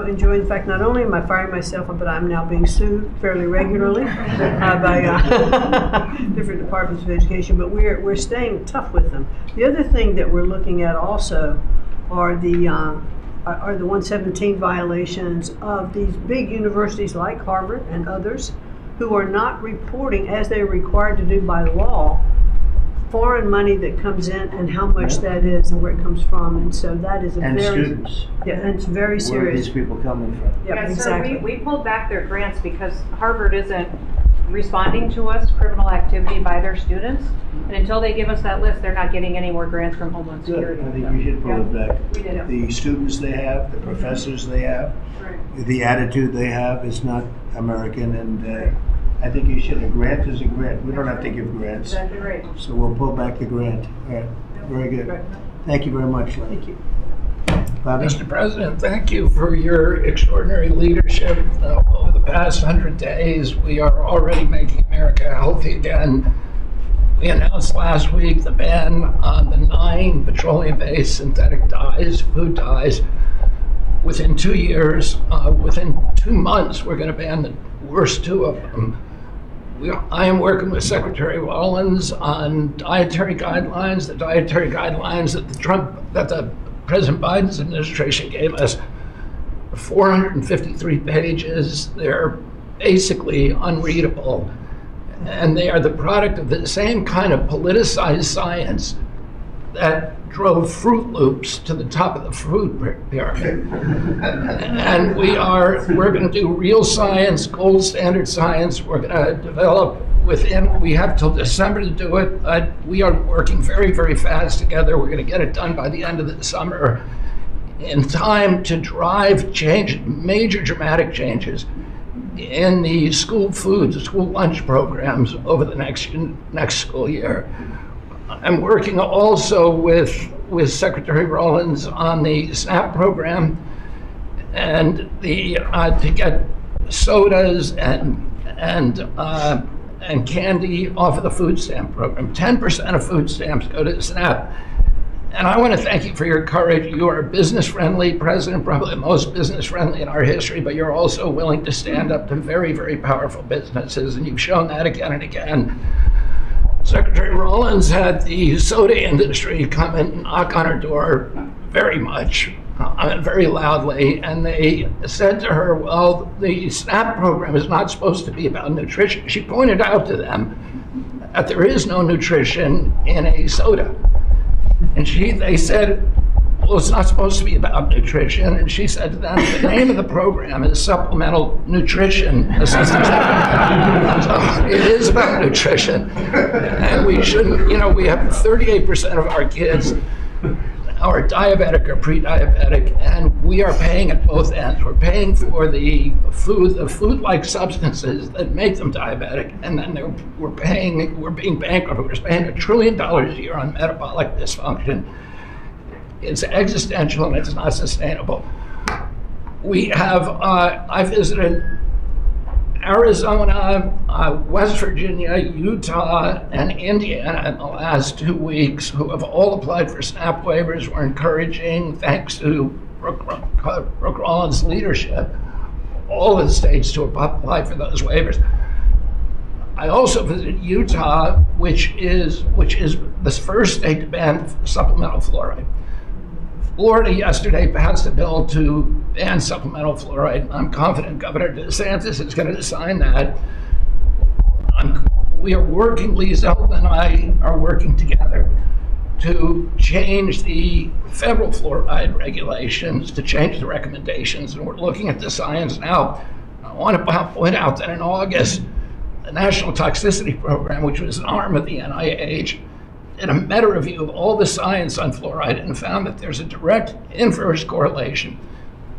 enjoying the fact not only am I firing myself, but I'm now being sued fairly regularly by different departments of education. But we're staying tough with them. The other thing that we're looking at also are the 117 violations of these big universities like Harvard and others who are not reporting, as they're required to do by law, foreign money that comes in and how much that is and where it comes from. And so that is and students. Yeah, and it's very serious. Where are these people coming from? Yep, Yeah, exactly. sir, we pulled back their grants because Harvard isn't responding to us criminal activity by their students. And until they give us that list, they're not getting any more grants from Homeland Good. Security. I think we should pull it back. We did. The students they have, the professors they have, Right. the attitude they have is not American, and I think you should. A grant is a grant. We don't have to give grants. Exactly right. So we'll pull back the grant. All right. Very good. Right. Thank you very much, Lynn. Thank you. Bobby? Mr. President, thank you for your extraordinary leadership. Over the past 100 days, we are already making America healthy again. We announced last week the ban on the 9 petroleum-based synthetic dyes, food dyes. Within 2 years, within 2 months, we're going to ban the worst 2 of them. I am working with Secretary Rollins on dietary guidelines. The dietary guidelines that the President Biden's administration gave us are 453 pages. They're basically unreadable. And they are the product of the same kind of politicized science that drove Fruit Loops to the top of the food pyramid. And we're going to do real science, gold standard science. We're going to develop we have till December to do it, but we are working very, very fast together. We're going to get it done by the end of the summer in time to drive major dramatic changes in the school food, the school lunch programs over the next school year. I'm working also with Secretary Rollins on the SNAP program and to get sodas and candy off of the food stamp program. 10% of food stamps go to SNAP. And I want to thank you for your courage. You are a business-friendly president, probably the most business-friendly in our history, but you're also willing to stand up to very, very powerful businesses, and you've shown that again and again. Secretary Rollins had the soda industry come and knock on her door very much, very loudly, and they said to her, well, the SNAP program is not supposed to be about nutrition. She pointed out to them that there is no nutrition in a soda. And they said, well, it's not supposed to be about nutrition. And she said to them, the name of the program is Supplemental Nutrition Assistance. So it is about nutrition. And we shouldn't, we have 38% of our kids are diabetic or pre-diabetic, and we are paying at both ends. We're paying for the food-like substances that make them diabetic, and then we're being bankrupt. We're spending $1 trillion a year on metabolic dysfunction. It's existential and it's not sustainable. I visited Arizona, West Virginia, Utah, and Indiana in the last 2 weeks, who have all applied for SNAP waivers. We're encouraging, thanks to Brooke Rollins' leadership, all of the states to apply for those waivers. I also visited Utah, which is the first state to ban supplemental fluoride. Florida yesterday passed a bill to ban supplemental fluoride. I'm confident Governor DeSantis is going to sign that. We are working, Zeldin and I are working together to change the federal fluoride regulations, to change the recommendations, and we're looking at the science now. I want to point out that in August, the National Toxicity Program, which was an arm of the NIH, did a meta-review of all the science on fluoride and found that there's a direct inverse correlation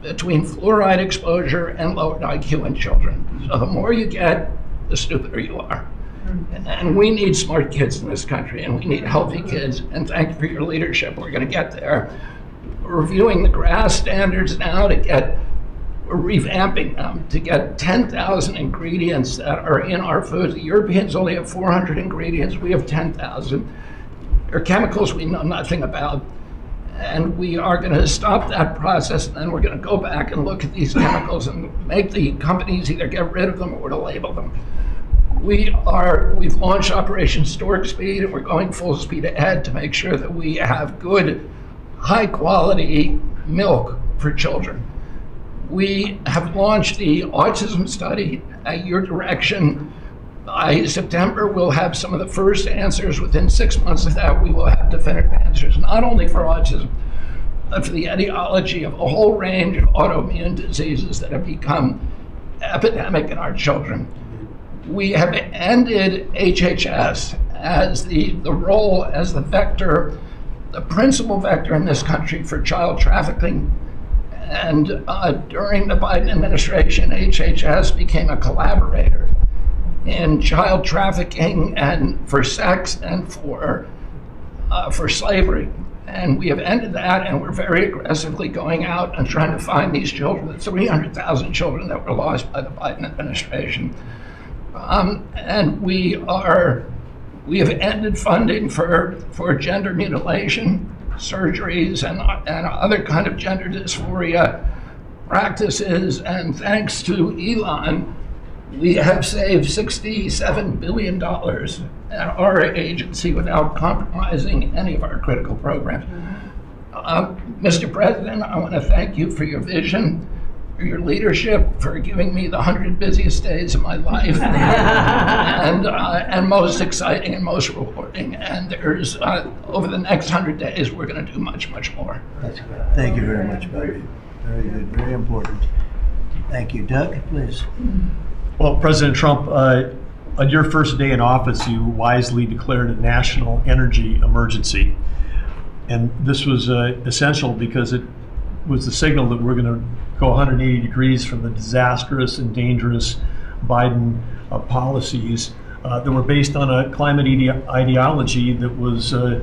between fluoride exposure and lowered IQ in children. So the more you get, the stupider you are. And we need smart kids in this country, and we need healthy kids, and thank you for your leadership. We're going to get there. We're reviewing the GRAS standards now we're revamping them to get 10,000 ingredients that are in our food. The Europeans only have 400 ingredients, we have 10,000. There are chemicals we know nothing about, and we are going to stop that process, and then we're going to go back and look at these chemicals and make the companies either get rid of them or to label them. We've launched Operation Stork Speed, and we're going full speed ahead to make sure that we have good, high-quality milk for children. We have launched the autism study at your direction. By September, we'll have some of the first answers. Within 6 months of that, we will have definitive answers, not only for autism, but for the etiology of a whole range of autoimmune diseases that have become epidemic in our children. We have ended HHS as the role as the vector, the principal vector in this country for child trafficking. And during the Biden administration, HHS became a collaborator in child trafficking and for sex and for slavery. And we have ended that, and we're very aggressively going out and trying to find these children, the 300,000 children that were lost by the Biden administration. And we have ended funding for gender mutilation surgeries and other kind of gender dysphoria practices. And thanks to Elon, we have saved $67 billion at our agency without compromising any of our critical programs. Mr. President, I want to thank you for your vision, for your leadership, for giving me the 100 busiest days of my life, and most exciting and most rewarding. And there's over the next 100 days, we're going to do much, much more. That's good. Thank you very much, Buddy. Very good, very important. Thank you. Doug, please. Well, President Trump, on your first day in office, you wisely declared a national energy emergency. And this was essential because it was the signal that we're going to go 180 degrees from the disastrous and dangerous Biden policies that were based on a climate ideology that was the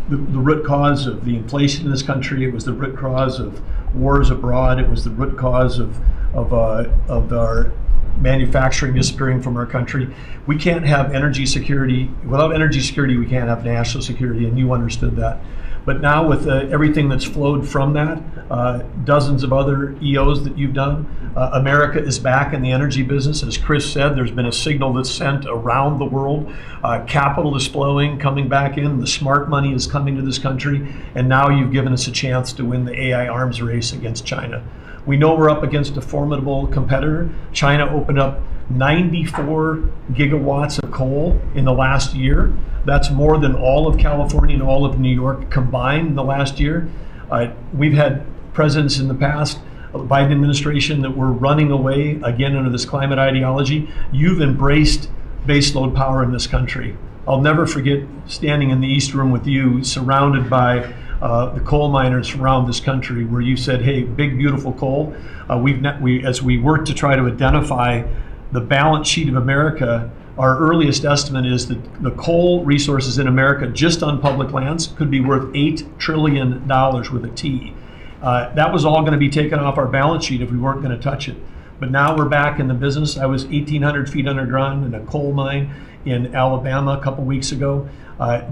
root cause of the inflation in this country. It was the root cause of wars abroad. It was the root cause of our manufacturing disappearing from our country. We can't have energy security. Without energy security, we can't have national security, and you understood that. But now with everything that's flowed from that, dozens of other EOs that you've done, America is back in the energy business. As Chris said, there's been a signal that's sent around the world. Capital is flowing, coming back in. The smart money is coming to this country. And now you've given us a chance to win the AI arms race against China. We know we're up against a formidable competitor. China opened up 94 gigawatts of coal in the last year. That's more than all of California and all of New York combined in the last year. We've had presidents in the past, Biden administration, that were running away again under this climate ideology. You've embraced baseload power in this country. I'll never forget standing in the East Room with you, surrounded by the coal miners around this country, where you said, hey, big, beautiful coal. As we work to try to identify the balance sheet of America, our earliest estimate is that the coal resources in America, just on public lands, could be worth $8 trillion with a T. That was all going to be taken off our balance sheet if we weren't going to touch it. But now we're back in the business. I was 1,800 feet underground in a coal mine in Alabama a couple weeks ago.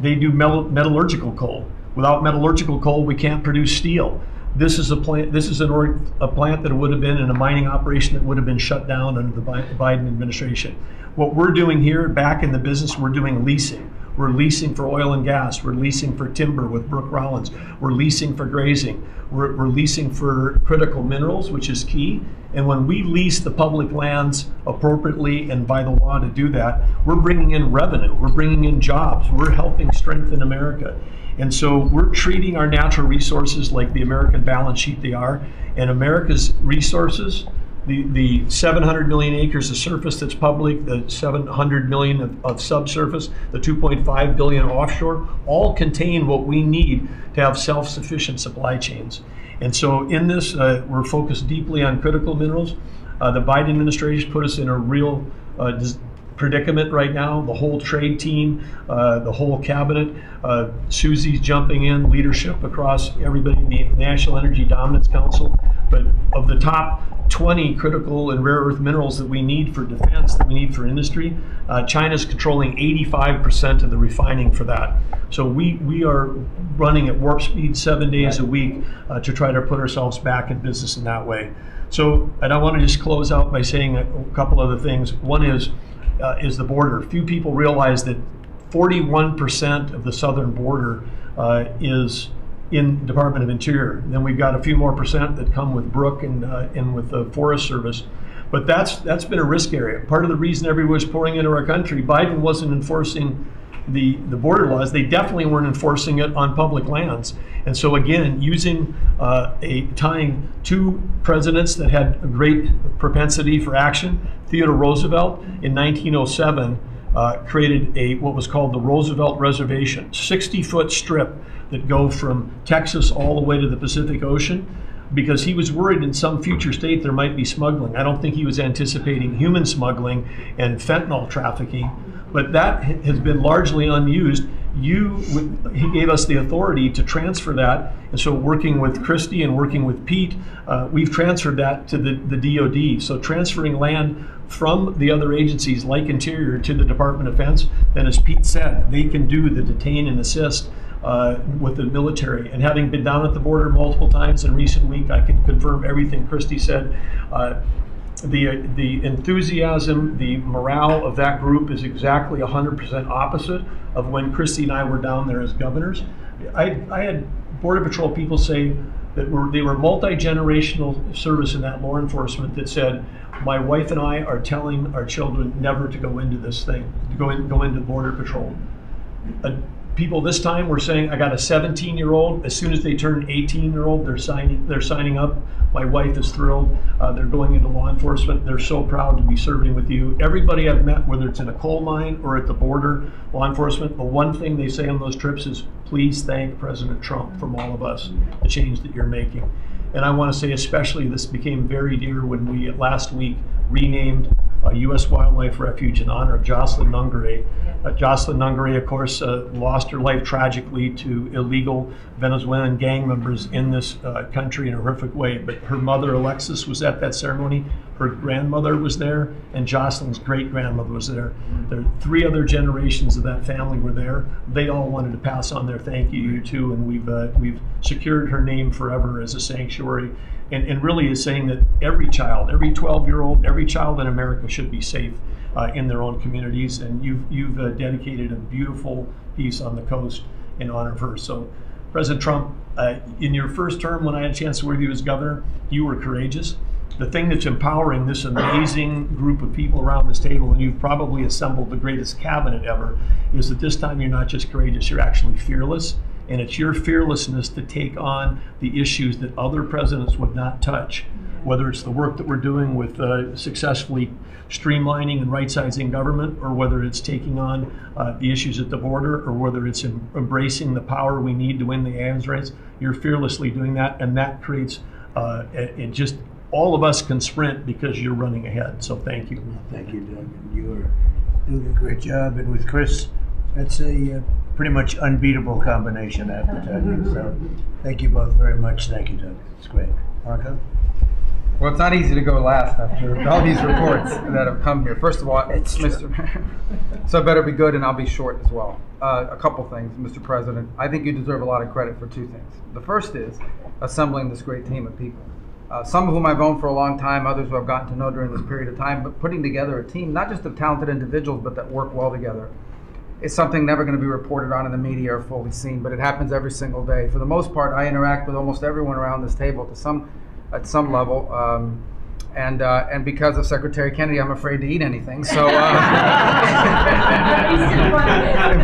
They do metallurgical coal. Without metallurgical coal, we can't produce steel. This is a plant. This is a plant that would have been in a mining operation that would have been shut down under the Biden administration. What we're doing here, back in the business, we're doing leasing. We're leasing for oil and gas. We're leasing for timber with Brooke Rollins. We're leasing for grazing. We're leasing for critical minerals, which is key. And when we lease the public lands appropriately and by the law to do that, we're bringing in revenue. We're bringing in jobs. We're helping strengthen America. And so we're treating our natural resources like the American balance sheet they are. And America's resources, the 700 million acres of surface that's public, the 700 million of subsurface, the 2.5 billion offshore, all contain what we need to have self-sufficient supply chains. And so in this, we're focused deeply on critical minerals. The Biden administration put us in a real predicament right now. The whole trade team, the whole cabinet, Susie's jumping in, leadership across everybody, the National Energy Dominance Council. But of the top 20 critical and rare earth minerals that we need for defense, that we need for industry, China's controlling 85% of the refining for that. So we are running at warp speed 7 days a week to try to put ourselves back in business in that way. So, and I want to just close out by saying a couple other things. One is the border. Few people realize that 41% of the southern border is in Department of Interior. Then we've got a few more percent that come with Brooke and with the Forest Service. But that's been a risk area. Part of the reason everyone was pouring into our country, Biden wasn't enforcing the border laws. They definitely weren't enforcing it on public lands. And so again, using tying two presidents that had a great propensity for action, Theodore Roosevelt in 1907 created what was called the Roosevelt Reservation, 60-foot strip that go from Texas all the way to the Pacific Ocean, because he was worried in some future state there might be smuggling. I don't think he was anticipating human smuggling and fentanyl trafficking, but that has been largely unused. He gave us the authority to transfer that, and so working with Kristi and working with Pete, we've transferred that to the DOD. So transferring land from the other agencies like Interior to the Department of Defense, then as Pete said, they can do the detain and assist with the military. And having been down at the border multiple times in recent week, I can confirm everything Kristi said. The enthusiasm, the morale of that group is exactly 100% opposite of when Kristi and I were down there as governors. I had Border Patrol people say, that they were multi-generational service in that law enforcement that said, my wife and I are telling our children never to go into this thing, to go into Border Patrol. People this time were saying, I got a 17-year-old. As soon as they turn 18-year-old, they're signing up. My wife is thrilled. They're going into law enforcement. They're so proud to be serving with you. Everybody I've met, whether it's in a coal mine or at the border, law enforcement, the one thing they say on those trips is, please thank President Trump from all of us, the change that you're making. And I want to say especially this became very dear when we last week renamed a U.S. Wildlife Refuge in honor of Jocelyn Nungare. Jocelyn Nungare, of course, lost her life tragically to illegal Venezuelan gang members in this country in a horrific way. But her mother, Alexis, was at that ceremony. Her grandmother was there, and Jocelyn's great-grandmother was there. There 3 other generations of that family were there. They all wanted to pass on their thank you too, and we've secured her name forever as a sanctuary. And really is saying that every child, every 12-year-old, every child in America should be safe in their own communities. And you've dedicated a beautiful piece on the coast in honor of her. So, President Trump, in your first term, when I had a chance to work with you as governor, you were courageous. The thing that's empowering this amazing group of people around this table, and you've probably assembled the greatest cabinet ever, is that this time you're not just courageous, you're actually fearless. And it's your fearlessness to take on the issues that other presidents would not touch, whether it's the work that we're doing with successfully streamlining and right-sizing government, or whether it's taking on the issues at the border, or whether it's embracing the power we need to win the arms race. You're fearlessly doing that, and that creates it just all of us can sprint because you're running ahead. So thank you. Thank you, Doug. And you are doing a great job. And with Chris, that's a pretty much unbeatable combination, I have to tell you. So thank you both very much. Thank you, Doug. It's great. Marco? Well, it's not easy to go last after all these reports that have come here. First of all, so better be good, and I'll be short as well. A couple things, Mr. President. I think you deserve a lot of credit for 2 things. The first is assembling this great team of people. Some of whom I've known for a long time, others who I've gotten to know during this period of time, but putting together a team, not just of talented individuals, but that work well together. It's something never going to be reported on in the media or fully seen, but it happens every single day. For the most part, I interact with almost everyone around this table at some level, and because of Secretary Kennedy, I'm afraid to eat anything. So in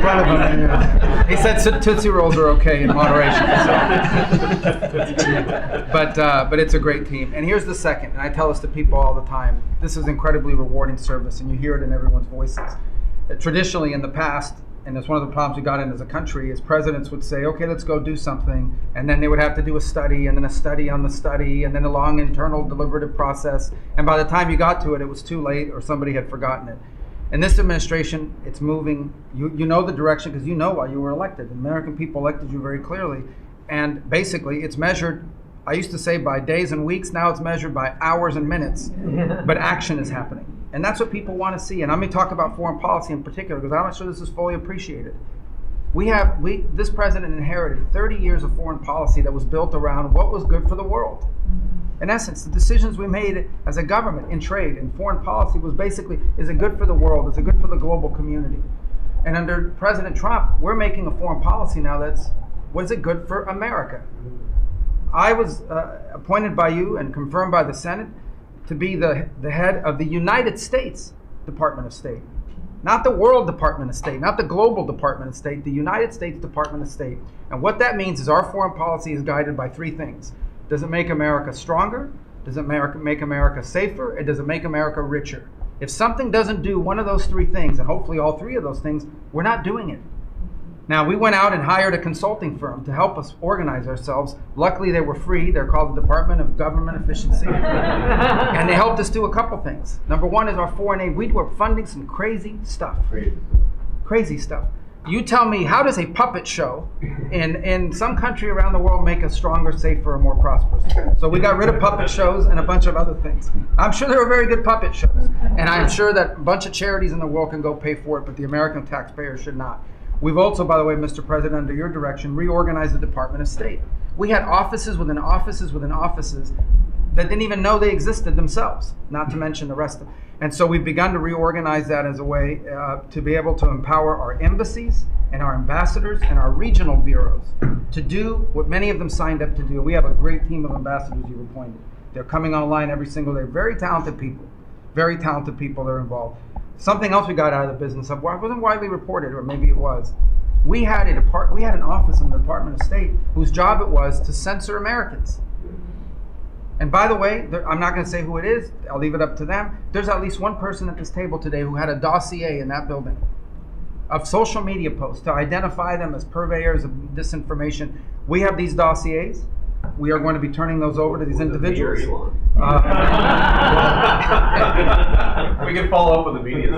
front of him, yeah. He said Tootsie Rolls are okay in moderation. So. But it's a great team. And here's the second, and I tell this to people all the time. This is incredibly rewarding service, and you hear it in everyone's voices. Traditionally in the past, and it's one of the problems we got in as a country, is presidents would say, okay, let's go do something, and then they would have to do a study, and then a study on the study, and then a long internal deliberative process, and by the time you got to it, it was too late, or somebody had forgotten it. In this administration, it's moving. You know the direction because you know why you were elected. The American people elected you very clearly, and basically it's measured, I used to say by days and weeks, now it's measured by hours and minutes, but action is happening. And that's what people want to see. And let me talk about foreign policy in particular, because I'm not sure this is fully appreciated. This president inherited 30 years of foreign policy that was built around what was good for the world. In essence, the decisions we made as a government in trade and foreign policy was basically, is it good for the world? Is it good for the global community? And under President Trump, we're making a foreign policy now that's, was it good for America? I was appointed by you and confirmed by the Senate to be the head of the United States Department of State. Not the World Department of State, not the Global Department of State, the United States Department of State. And what that means is our foreign policy is guided by 3 things. Does it make America stronger? Does it make America safer? And does it make America richer? If something doesn't do one of those 3 things, and hopefully all 3 of those things, we're not doing it. Now, we went out and hired a consulting firm to help us organize ourselves. Luckily, they were free. They're called the Department of Government Efficiency. And they helped us do a couple things. Number 1 is our foreign aid. We were funding some crazy stuff. Crazy stuff. You tell me, how does a puppet show in some country around the world make us stronger, safer, and more prosperous? So we got rid of puppet shows and a bunch of other things. I'm sure there were very good puppet shows. And I'm sure that a bunch of charities in the world can go pay for it, but the American taxpayer should not. We've also, by the way, Mr. President, under your direction, reorganized the Department of State. We had offices within offices within offices that didn't even know they existed themselves, not to mention the rest of them. And so we've begun to reorganize that as a way to be able to empower our embassies and our ambassadors and our regional bureaus to do what many of them signed up to do. We have a great team of ambassadors you've appointed. They're coming online every single day. Very talented people that are involved. Something else we got out of the business of, well, it wasn't widely reported, or maybe it was. We had an office in the Department of State whose job it was to censor Americans. And by the way, I'm not going to say who it is. I'll leave it up to them. There's at least one person at this table today who had a dossier in that building of social media posts to identify them as purveyors of disinformation. We have these dossiers. We are going to be turning those over to these individuals. We can follow up with the media.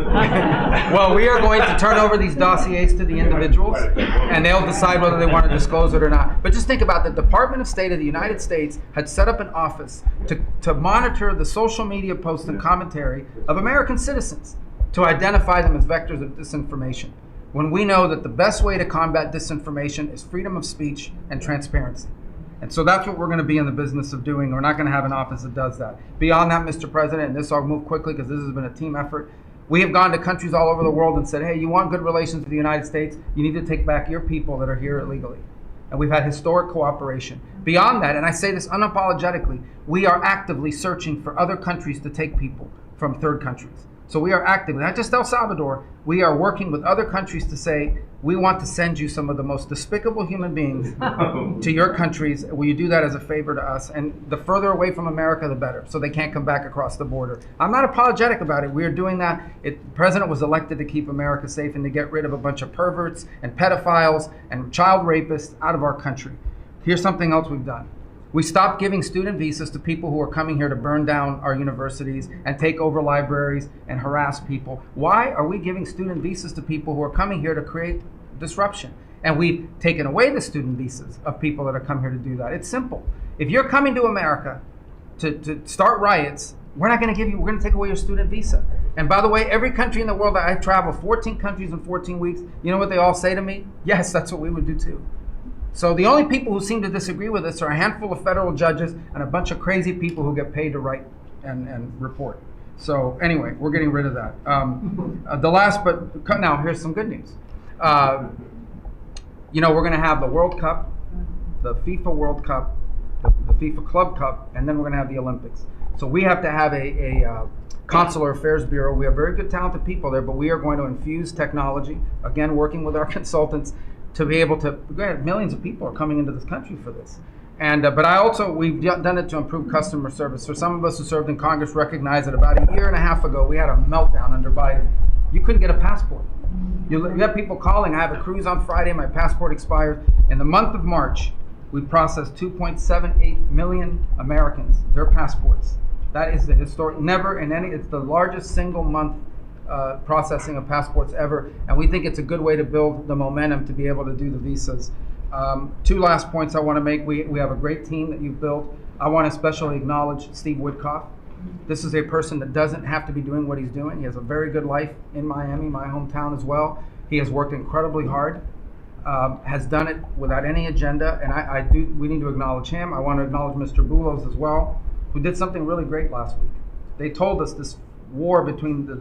Well, we are going to turn over these dossiers to the individuals, and they'll decide whether they want to disclose it or not. But just think about the Department of State of the United States had set up an office to monitor the social media posts and commentary of American citizens to identify them as vectors of disinformation, when we know that the best way to combat disinformation is freedom of speech and transparency. And so that's what we're going to be in the business of doing. We're not going to have an office that does that. Beyond that, Mr. President, and this I'll move quickly because this has been a team effort, we have gone to countries all over the world and said, hey, you want good relations with the United States, you need to take back your people that are here illegally. And we've had historic cooperation. Beyond that, and I say this unapologetically, we are actively searching for other countries to take people from third countries. So we are actively, not just El Salvador, we are working with other countries to say, we want to send you some of the most despicable human beings to your countries. Will you do that as a favor to us? And the further away from America, the better, so they can't come back across the border. I'm not apologetic about it. We are doing that. The president was elected to keep America safe and to get rid of a bunch of perverts and pedophiles and child rapists out of our country. Here's something else we've done. We stopped giving student visas to people who are coming here to burn down our universities and take over libraries and harass people. Why are we giving student visas to people who are coming here to create disruption? And we've taken away the student visas of people that are come here to do that. It's simple. If you're coming to America to start riots, we're going to take away your student visa. And by the way, every country in the world that I travel, 14 countries in 14 weeks, you know what they all say to me? Yes, that's what we would do too. So the only people who seem to disagree with us are a handful of federal judges and a bunch of crazy people who get paid to write and report. So anyway, we're getting rid of that. Now here's some good news. We're going to have the World Cup, the FIFA World Cup, the FIFA Club Cup, and then we're going to have the Olympics. So we have to have a Consular Affairs Bureau. We have very good, talented people there, but we are going to infuse technology, again, working with our consultants, to be able to, millions of people are coming into this country for this. And but we've done it to improve customer service. For some of us who served in Congress recognize that about a year and a half ago, we had a meltdown under Biden. You couldn't get a passport. You have people calling, I have a cruise on Friday, my passport expires. In the month of March, we processed 2.78 million Americans, their passports. That is the historic, it's the largest single month processing of passports ever, and we think it's a good way to build the momentum to be able to do the visas. Two last points I want to make. We have a great team that you've built. I want to especially acknowledge Steve Woodcock. This is a person that doesn't have to be doing what he's doing. He has a very good life in Miami, my hometown as well. He has worked incredibly hard, has done it without any agenda, and we need to acknowledge him. I want to acknowledge Mr. Boulos as well, who did something really great last week. They told us this war between the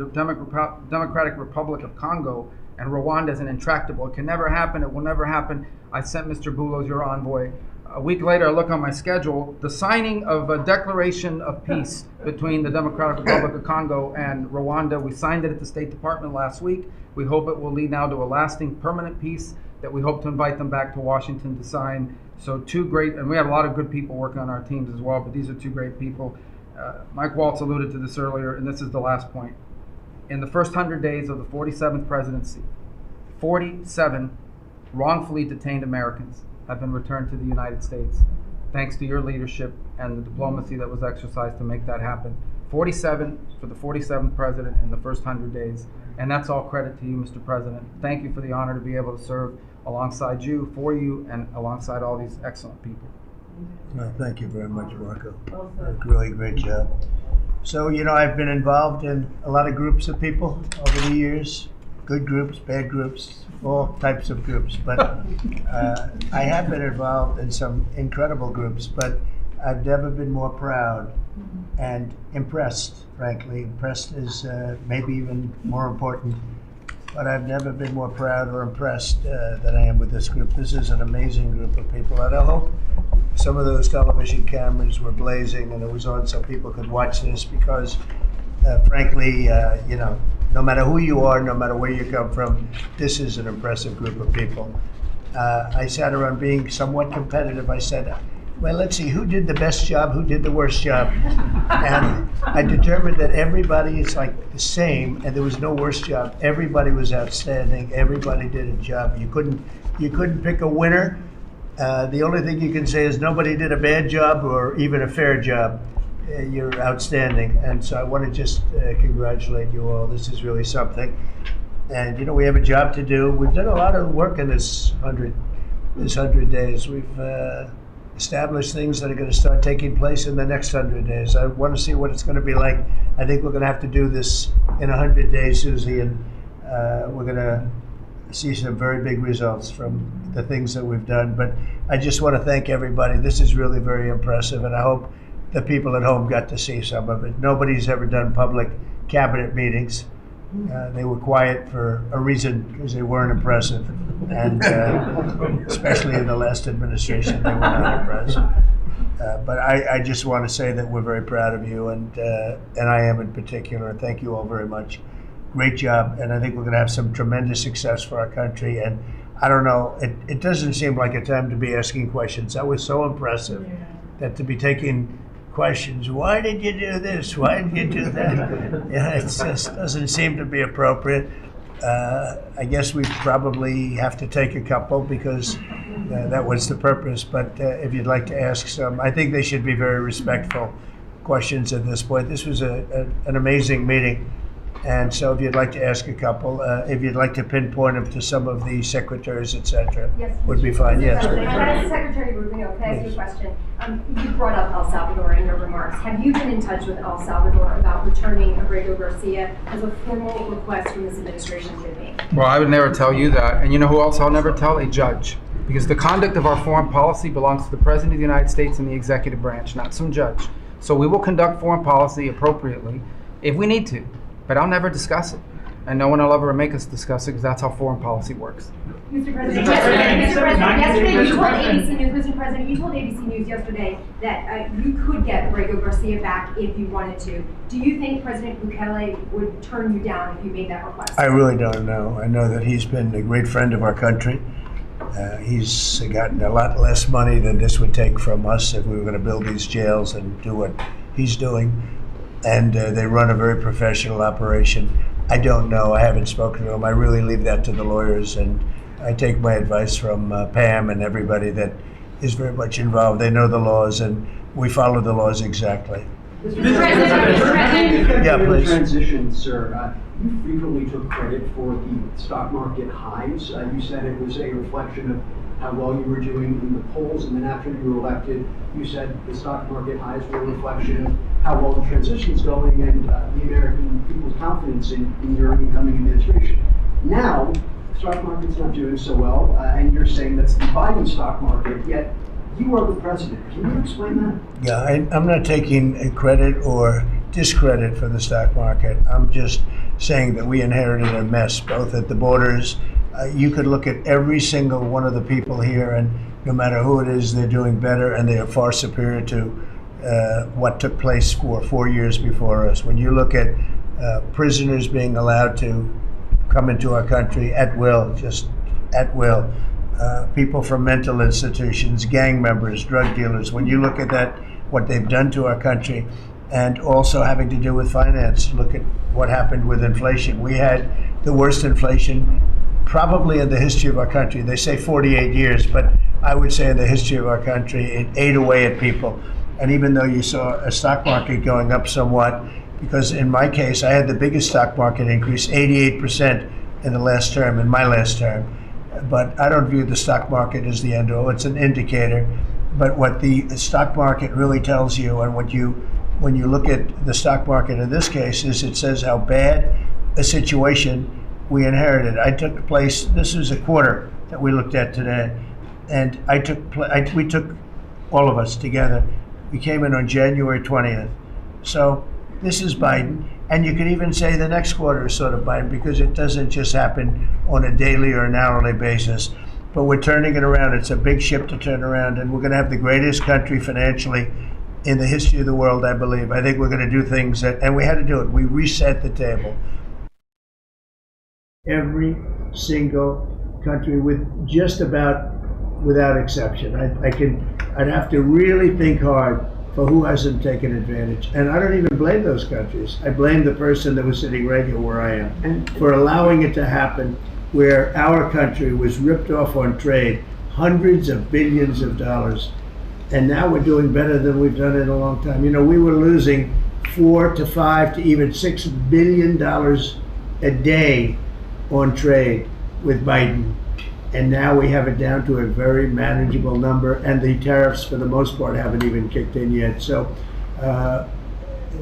Democratic Republic of Congo and Rwanda is intractable. It can never happen. It will never happen. I sent Mr. Boulos, your envoy. A week later, I look on my schedule, the signing of a declaration of peace between the Democratic Republic of Congo and Rwanda. We signed it at the State Department last week. We hope it will lead now to a lasting permanent peace that we hope to invite them back to Washington to sign. So and we have a lot of good people working on our teams as well, but these are two great people. Mike Waltz alluded to this earlier, and this is the last point. In the first 100 days of the 47th presidency, 47 wrongfully detained Americans have been returned to the United States, thanks to your leadership and the diplomacy that was exercised to make that happen. 47 for the 47th president in the first 100 days, and that's all credit to you, Mr. President. Thank you for the honor to be able to serve alongside you, for you, and alongside all these excellent people. Well, thank you very much, Marco. Really great job. So, I've been involved in a lot of groups of people over the years, good groups, bad groups, all types of groups. But I have been involved in some incredible groups. But I've never been more proud and impressed, frankly. Impressed is maybe even more important, but I've never been more proud or impressed than I am with this group. This is an amazing group of people, and I hope some of those television cameras were blazing and it was on so people could watch this, because frankly, you know, no matter who you are, no matter where you come from, this is an impressive group of people. I sat around being somewhat competitive. I said, well, let's see, who did the best job, who did the worst job? And I determined that everybody is like the same, and there was no worst job. Everybody was outstanding. Everybody did a job. You couldn't pick a winner. The only thing you can say is nobody did a bad job or even a fair job. You're outstanding. And so I want to just congratulate you all. This is really something. And, you know, we have a job to do. We've done a lot of work in this 100 days. We've established things that are going to start taking place in the next 100 days. I want to see what it's going to be like. I think we're going to have to do this in 100 days, Susie, and we're going to see some very big results from the things that we've done. But I just want to thank everybody. This is really very impressive, and I hope the people at home got to see some of it. Nobody's ever done public cabinet meetings. They were quiet for a reason, because they weren't impressive, and especially in the last administration, they were not impressive. But I just want to say that we're very proud of you, and I am in particular. And thank you all very much. Great job, and I think we're going to have some tremendous success for our country. And I don't know, it doesn't seem like a time to be asking questions. That was so impressive, that to be taking questions. Why did you do this? Why did you do that? Yeah, it just doesn't seem to be appropriate. I guess we probably have to take a couple, because that was the purpose. But if you'd like to ask some, I think they should be very respectful questions at this point. This was an amazing meeting. And so if you'd like to ask a couple, if you'd like to pinpoint them to some of the secretaries, et cetera, yes, would be fine. Yes. Secretary Rubio, can I ask you a question? You brought up El Salvador in your remarks. Have you been in touch with El Salvador about returning Abrego Garcia as a formal request from this administration should be? Well, I would never tell you that. And you know who else I'll never tell? A judge. Because the conduct of our foreign policy belongs to the President of the United States and the executive branch, not some judge. So we will conduct foreign policy appropriately if we need to. But I'll never discuss it. And no one will ever make us discuss it, because that's how foreign policy works. Mr. President, yesterday you told ABC News, Mr. President, you told ABC News yesterday that you could get Abrego Garcia back if you wanted to. Do you think President Bukele would turn you down if you made that request? I really don't know. I know that he's been a great friend of our country. He's gotten a lot less money than this would take from us if we were going to build these jails and do what he's doing. And they run a very professional operation. I don't know. I haven't spoken to them. I really leave that to the lawyers, and I take my advice from Pam and everybody that is very much involved. They know the laws, and we follow the laws exactly. Mr. President, yeah, please. Transition, sir. You frequently took credit for the stock market highs. You said it was a reflection of how well you were doing in the polls, and then after you were elected, you said the stock market highs were a reflection of how well the transition's going and the American people's confidence in your incoming administration. Now, the stock market's not doing so well, and you're saying that's the Biden stock market, yet you are the president. Can you explain that? Yeah, I'm not taking credit or discredit for the stock market. I'm just saying that we inherited a mess, both at the borders. You could look at every single one of the people here, and no matter who it is, they're doing better, and they are far superior to what took place for 4 years before us. When you look at prisoners being allowed to come into our country at will, just at will, people from mental institutions, gang members, drug dealers, when you look at that, what they've done to our country, and also having to do with finance, look at what happened with inflation. We had the worst inflation probably in the history of our country. They say 48 years, but I would say in the history of our country, it ate away at people. And even though you saw a stock market going up somewhat, because in my case, I had the biggest stock market increase, 88% in the last term, in my last term. But I don't view the stock market as the end all. It's an indicator. But what the stock market really tells you, and when you look at the stock market in this case, is it says how bad a situation we inherited. I took place, this was a quarter that we looked at today, and we took, all of us together, We came in on January 20th. So this is Biden. And you could even say the next quarter is sort of Biden because it doesn't just happen on a daily or an hourly basis. But we're turning it around. It's a big ship to turn around. And we're going to have the greatest country financially in the history of the world, I believe. I think we're going to do things that, and we had to do it. We reset the table. Every single country with just about, without exception. I'd have to really think hard for who hasn't taken advantage. And I don't even blame those countries. I blame the person that was sitting right here where I am for allowing it to happen, where our country was ripped off on trade, hundreds of billions of dollars. And now we're doing better than we've done in a long time. You know, we were losing $4 to $5 to even $6 billion a day on trade with Biden. And now we have it down to a very manageable number, and the tariffs, for the most part, haven't even kicked in yet. So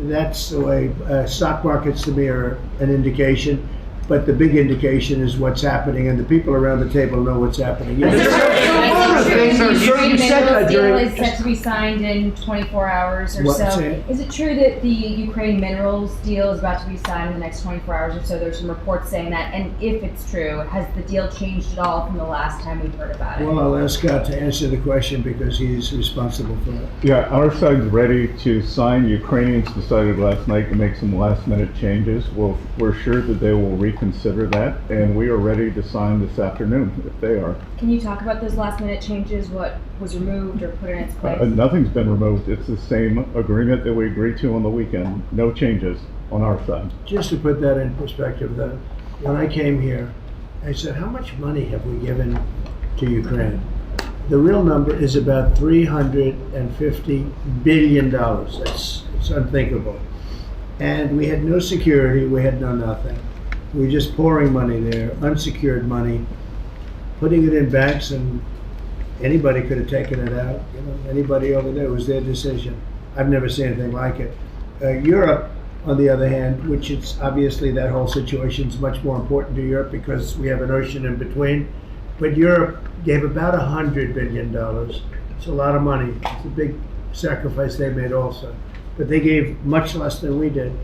that's the way. Stock markets, to me, are an indication, but the big indication is what's happening, and the people around the table know what's happening. The Ukraine deal is set to be signed in 24 hours or so. Is it true that the Ukraine minerals deal is about to be signed in the next 24 hours or so? There's some reports saying that. And if it's true, has the deal changed at all from the last time we heard about it? Well, I'll ask Scott to answer the question because he's responsible for it. Yeah, our side's ready to sign. Ukrainians decided last night to make some last-minute changes. Well, we're sure that they will reconsider that, and we are ready to sign this afternoon if they are. Can you talk about those last-minute changes? What was removed or put in its place? Nothing's been removed. It's the same agreement that we agreed to on the weekend. No changes on our side. Just to put that in perspective, though, when I came here, I said, how much money have we given to Ukraine? The real number is about $350 billion. It's unthinkable. And we had no security. We had no nothing. We were just pouring money there, unsecured money, putting it in banks, and anybody could have taken it out. You know, anybody over there, it was their decision. I've never seen anything like it. Europe, on the other hand, which it's obviously that whole situation is much more important to Europe because we have an ocean in between. But Europe gave about $100 billion. It's a lot of money. It's a big sacrifice they made also. But they gave much less than we did.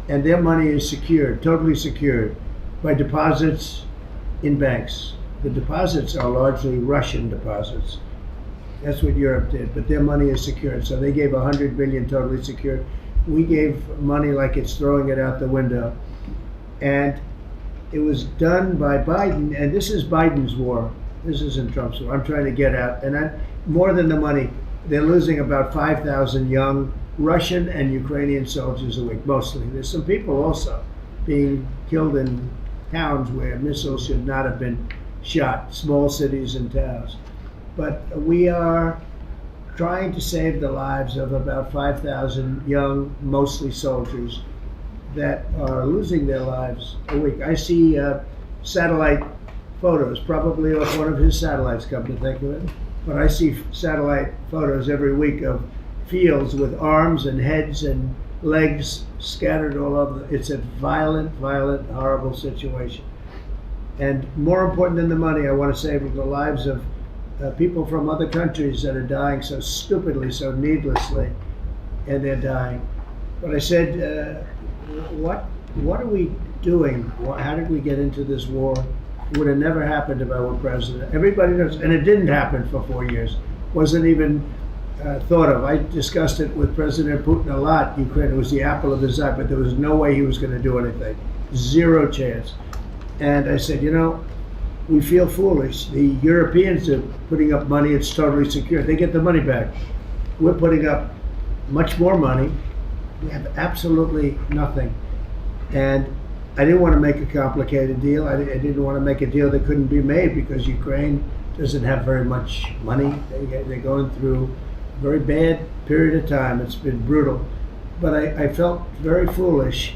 And their money is secured, totally secured, by deposits in banks. The deposits are largely Russian deposits. That's what Europe did, but their money is secured. So they gave $100 billion totally secured. We gave money like it's throwing it out the window. And it was done by Biden, and this is Biden's war. This isn't Trump's war. I'm trying to get out. And more than the money, they're losing about 5,000 young Russian and Ukrainian soldiers a week, mostly. There's some people also being killed in towns where missiles should not have been shot, small cities and towns. But we are trying to save the lives of about 5,000 young, mostly soldiers, that are losing their lives a week. I see satellite photos, probably off one of his satellites, come to think of it. But I see satellite photos every week of fields with arms and heads and legs scattered all over. It's a violent, horrible situation. And more important than the money, I want to save the lives of people from other countries that are dying so stupidly, so needlessly, and they're dying. But I said, what are we doing? How did we get into this war? It would have never happened if I were president. Everybody knows, and it didn't happen for 4 years. Wasn't even thought of. I discussed it with President Putin a lot. Ukraine was the apple of his eye, but there was no way he was going to do anything. Zero chance. And I said, you know, we feel foolish. The Europeans are putting up money. It's totally secure. They get the money back. We're putting up much more money. We have absolutely nothing. And I didn't want to make a complicated deal. I didn't want to make a deal that couldn't be made because Ukraine doesn't have very much money. They're going through a very bad period of time. It's been brutal. But I felt very foolish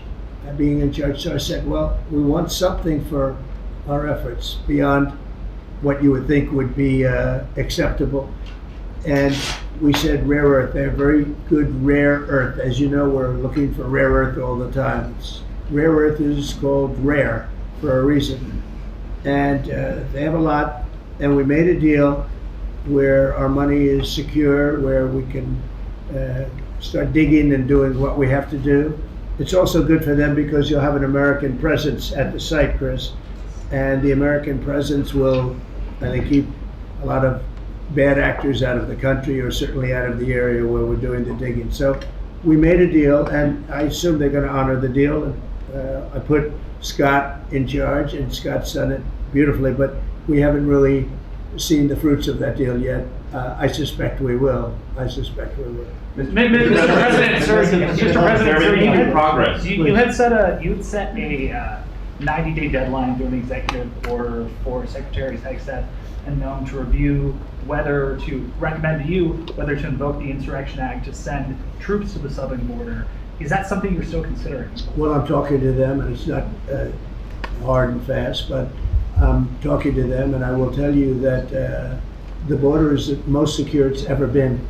being in charge. So I said, well, we want something for our efforts beyond what you would think would be acceptable. And we said rare earth. They have very good rare earth. As you know, we're looking for rare earth all the time. Rare earth is called rare for a reason. And they have a lot. And we made a deal where our money is secure, where we can start digging and doing what we have to do. It's also good for them because you'll have an American presence at the site, Chris. And the American presence will, I think, keep a lot of bad actors out of the country, or certainly out of the area where we're doing the digging. So we made a deal, and I assume they're going to honor the deal. I put Scott in charge, and Scott's done it beautifully, but we haven't really seen the fruits of that deal yet. I suspect we will. Mr. President, sir, you had set a 90-day deadline during the executive order for Secretaries Hegseth and Noem to review whether to recommend to you whether to invoke the Insurrection Act to send troops to the southern border. Is that something you're still considering? Well, I'm talking to them, and it's not hard and fast, but I'm talking to them, and I will tell you that the border is the most secure it's ever been.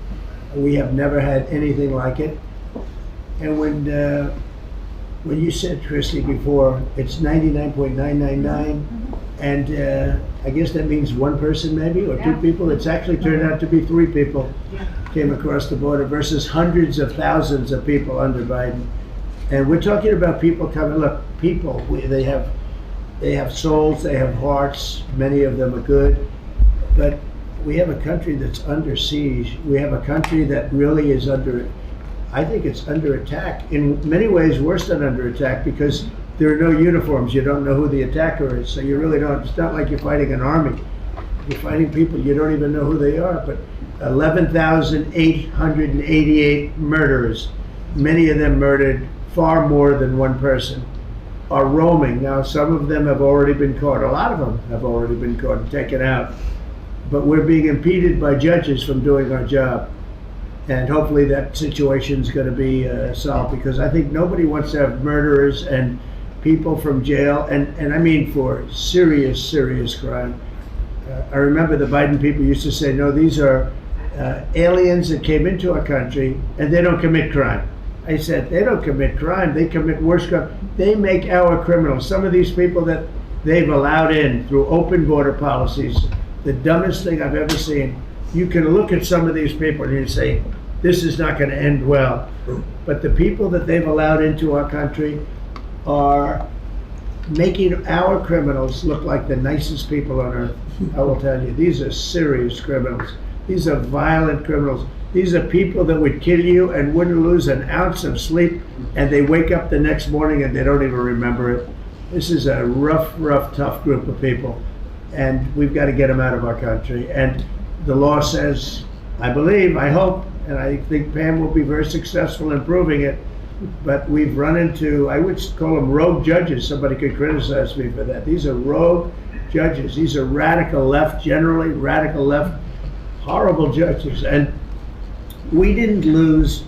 We have never had anything like it. And when you said, Kristi, before, it's 99.999, and I guess that means one person maybe, or two people. It's actually turned out to be 3 people came across the border versus hundreds of thousands of people under Biden. And we're talking about people coming. Look, people, they have souls, they have hearts. Many of them are good, but we have a country that's under siege. We have a country that really is I think it's under attack. In many ways, worse than under attack, because there are no uniforms. You don't know who the attacker is, so you really don't. It's not like you're fighting an army. You're fighting people you don't even know who they are. But 11,888 murderers, many of them murdered far more than one person, are roaming. Now, some of them have already been caught. A lot of them have already been caught and taken out. But we're being impeded by judges from doing our job. And hopefully that situation's going to be solved, because I think nobody wants to have murderers and people from jail, and I mean for serious, serious crime. I remember the Biden people used to say, no, these are aliens that came into our country and they don't commit crime. I said, they don't commit crime, they commit worse crime. They make our criminals. Some of these people that they've allowed in through open border policies, the dumbest thing I've ever seen. You can look at some of these people and you say, this is not going to end well. But the people that they've allowed into our country are making our criminals look like the nicest people on earth. I will tell you, these are serious criminals. These are violent criminals. These are people that would kill you and wouldn't lose an ounce of sleep, and they wake up the next morning and they don't even remember it. This is a rough, tough group of people, and we've got to get them out of our country. And the law says, I believe, I hope, and I think Pam will be very successful in proving it, but we've run into, I would call them rogue judges. Somebody could criticize me for that. These are rogue judges. These are radical left, generally radical left, horrible judges. And we didn't lose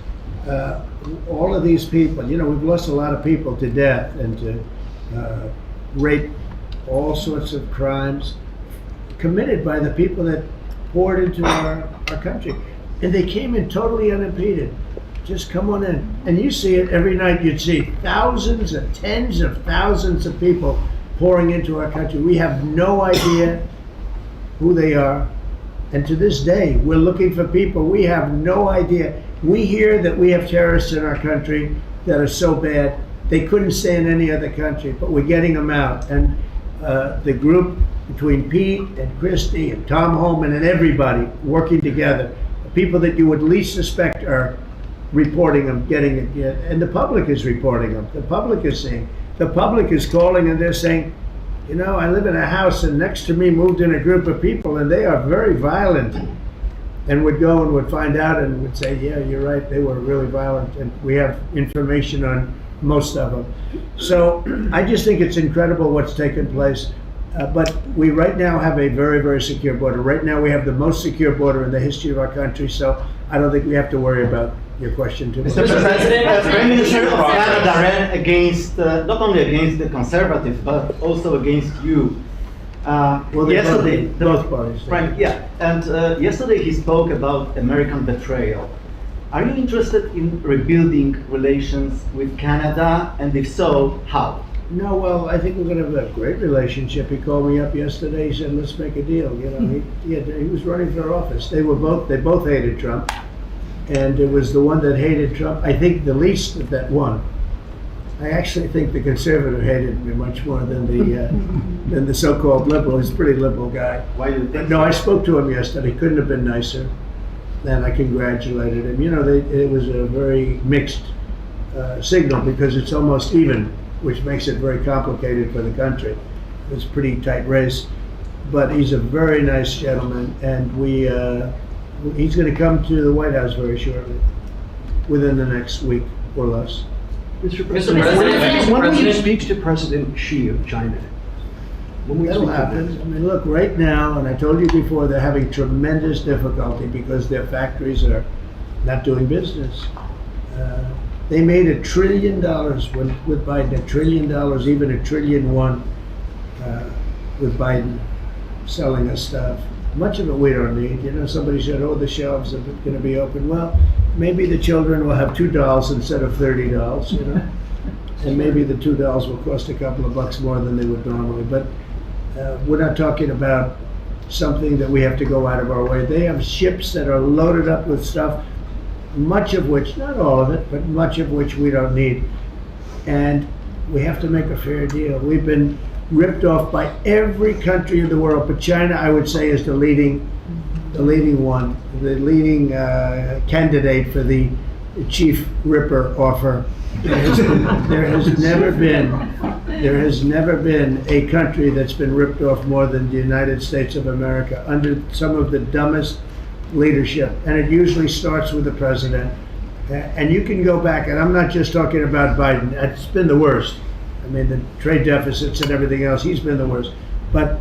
all of these people. You know, we've lost a lot of people to death and to rape, all sorts of crimes committed by the people that poured into our country. And they came in totally unimpeded. Just come on in. And you see it every night. You'd see thousands and tens of thousands of people pouring into our country. We have no idea who they are. And to this day, we're looking for people. We have no idea. We hear that we have terrorists in our country that are so bad, they couldn't stay in any other country, but we're getting them out. And the group between Pete and Kristi and Tom Homan and everybody working together, the people that you would least suspect are reporting them, getting it, and the public is reporting them. The public is seeing. The public is calling and they're saying, you know, I live in a house and next to me moved in a group of people and they are very violent, and would go and would find out and would say, yeah, you're right, they were really violent, and we have information on most of them. So I just think it's incredible what's taken place. But we right now have a very, very secure border. Right now we have the most secure border in the history of our country, so I don't think we have to worry about your question too much. Mr. President, Prime Minister of Canada ran against, not only against the Conservatives, but also against you. Well, yesterday, both parties. Right, yeah, and yesterday he spoke about American betrayal. Are you interested in rebuilding relations with Canada, and if so, how? No, well, I think we're going to have a great relationship. He called me up yesterday. He said, "Let's make a deal." You know, he was running for office. They both hated Trump, and it was the one that hated Trump. I think the least of that won. I actually think the conservative hated me much more than the so-called liberal. He's a pretty liberal guy. Why do you think? No, I spoke to him yesterday. He couldn't have been nicer, and I congratulated him. You know, it was a very mixed signal because it's almost even, which makes it very complicated for the country. It's a pretty tight race, but he's a very nice gentleman, and he's going to come to the White House very shortly, within the next week or less. Mr. President, when will you speak to President Xi of China? That'll happen. I mean, look, right now, and I told you before, they're having tremendous difficulty because their factories are not doing business. They made $1 trillion with Biden, $1 trillion, even $1.1 trillion with Biden selling us stuff. Much of it we don't need. You know, somebody said, oh, the shelves are going to be open. Well, maybe the children will have $2 instead of $30, you know? And maybe the $2 will cost a couple of bucks more than they would normally. But we're not talking about something that we have to go out of our way. They have ships that are loaded up with stuff, much of which, not all of it, but much of which we don't need. And we have to make a fair deal. We've been ripped off by every country in the world, but China, I would say, is the leading one, the leading candidate for the chief ripper offer. There has never been a country that's been ripped off more than the United States of America under some of the dumbest leadership, and it usually starts with the president. And you can go back, and I'm not just talking about Biden. It's been the worst. I mean, the trade deficits and everything else, he's been the worst. But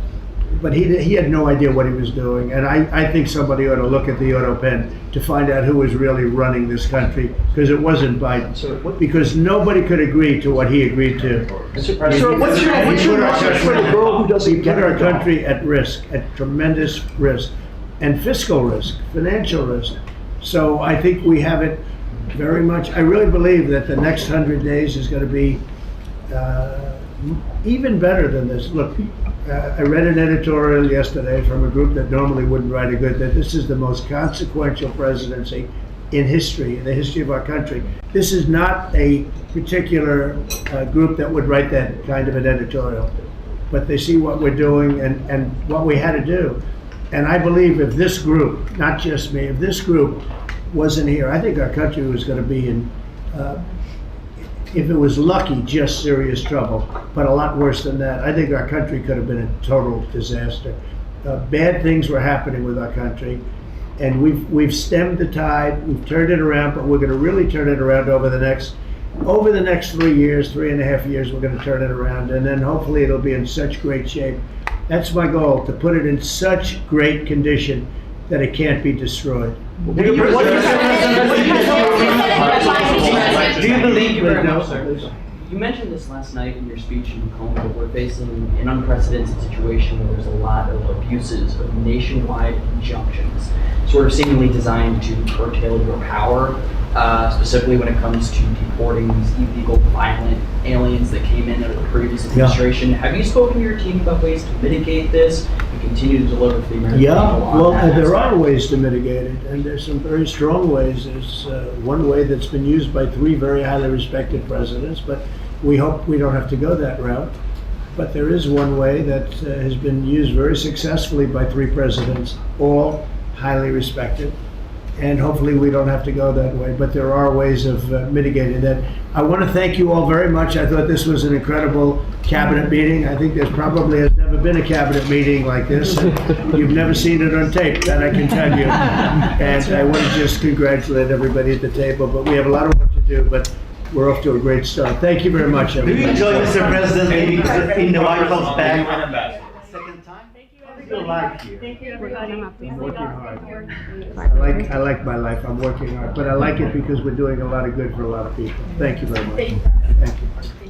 he had no idea what he was doing. And I think somebody ought to look at the auto pen to find out who was really running this country, because it wasn't Biden. Because nobody could agree to what he agreed to. So what's your message for the girl who doesn't get our country at risk, at tremendous risk, and fiscal risk, financial risk. So I think we have it very much. I really believe that the next 100 days is going to be even better than this. Look, I read an editorial yesterday from a group that normally wouldn't write that this is the most consequential presidency in history, in the history of our country. This is not a particular group that would write that kind of an editorial, but they see what we're doing and what we had to do. And I believe if this group, not just me, if this group wasn't here, I think our country was going to be in, if it was lucky, just serious trouble, but a lot worse than that. I think our country could have been a total disaster. Bad things were happening with our country, and we've stemmed the tide, we've turned it around, but we're going to really turn it around over the next 3 years, 3.5 years, we're going to turn it around, and then hopefully it'll be in such great shape. That's my goal, to put it in such great condition that it can't be destroyed. Do you believe you mentioned this last night in your speech in Macomb, that we're facing an unprecedented situation where there's a lot of abuses of nationwide injunctions, sort of seemingly designed to curtail your power, specifically when it comes to deporting these illegal, violent aliens that came in under the previous administration. Have you spoken to your team about ways to mitigate this and continue to deliver for the American people on that there aspect? are ways to mitigate it, and there's some very strong ways. There's one way that's been used by 3 very highly respected presidents, but we hope we don't have to go that route. But there is one way that has been used very successfully by 3 presidents, all highly respected, and hopefully we don't have to go that way. But there are ways of mitigating that. I want to thank you all very much. I thought this was an incredible cabinet meeting. I think there's probably has never been a cabinet meeting like this. You've never seen it on tape, that I can tell you. And I want to just congratulate everybody at the table, but we have a lot of work to do, but we're off to a great start. Thank you very much, Do everybody. you enjoy, Mr. President, maybe in the White House back? Second time? Your life here. Thank you, everybody. I'm working hard. I like my life. I'm working hard, but I like it because we're doing a lot of good for a lot of people. Thank you very much. Thank you.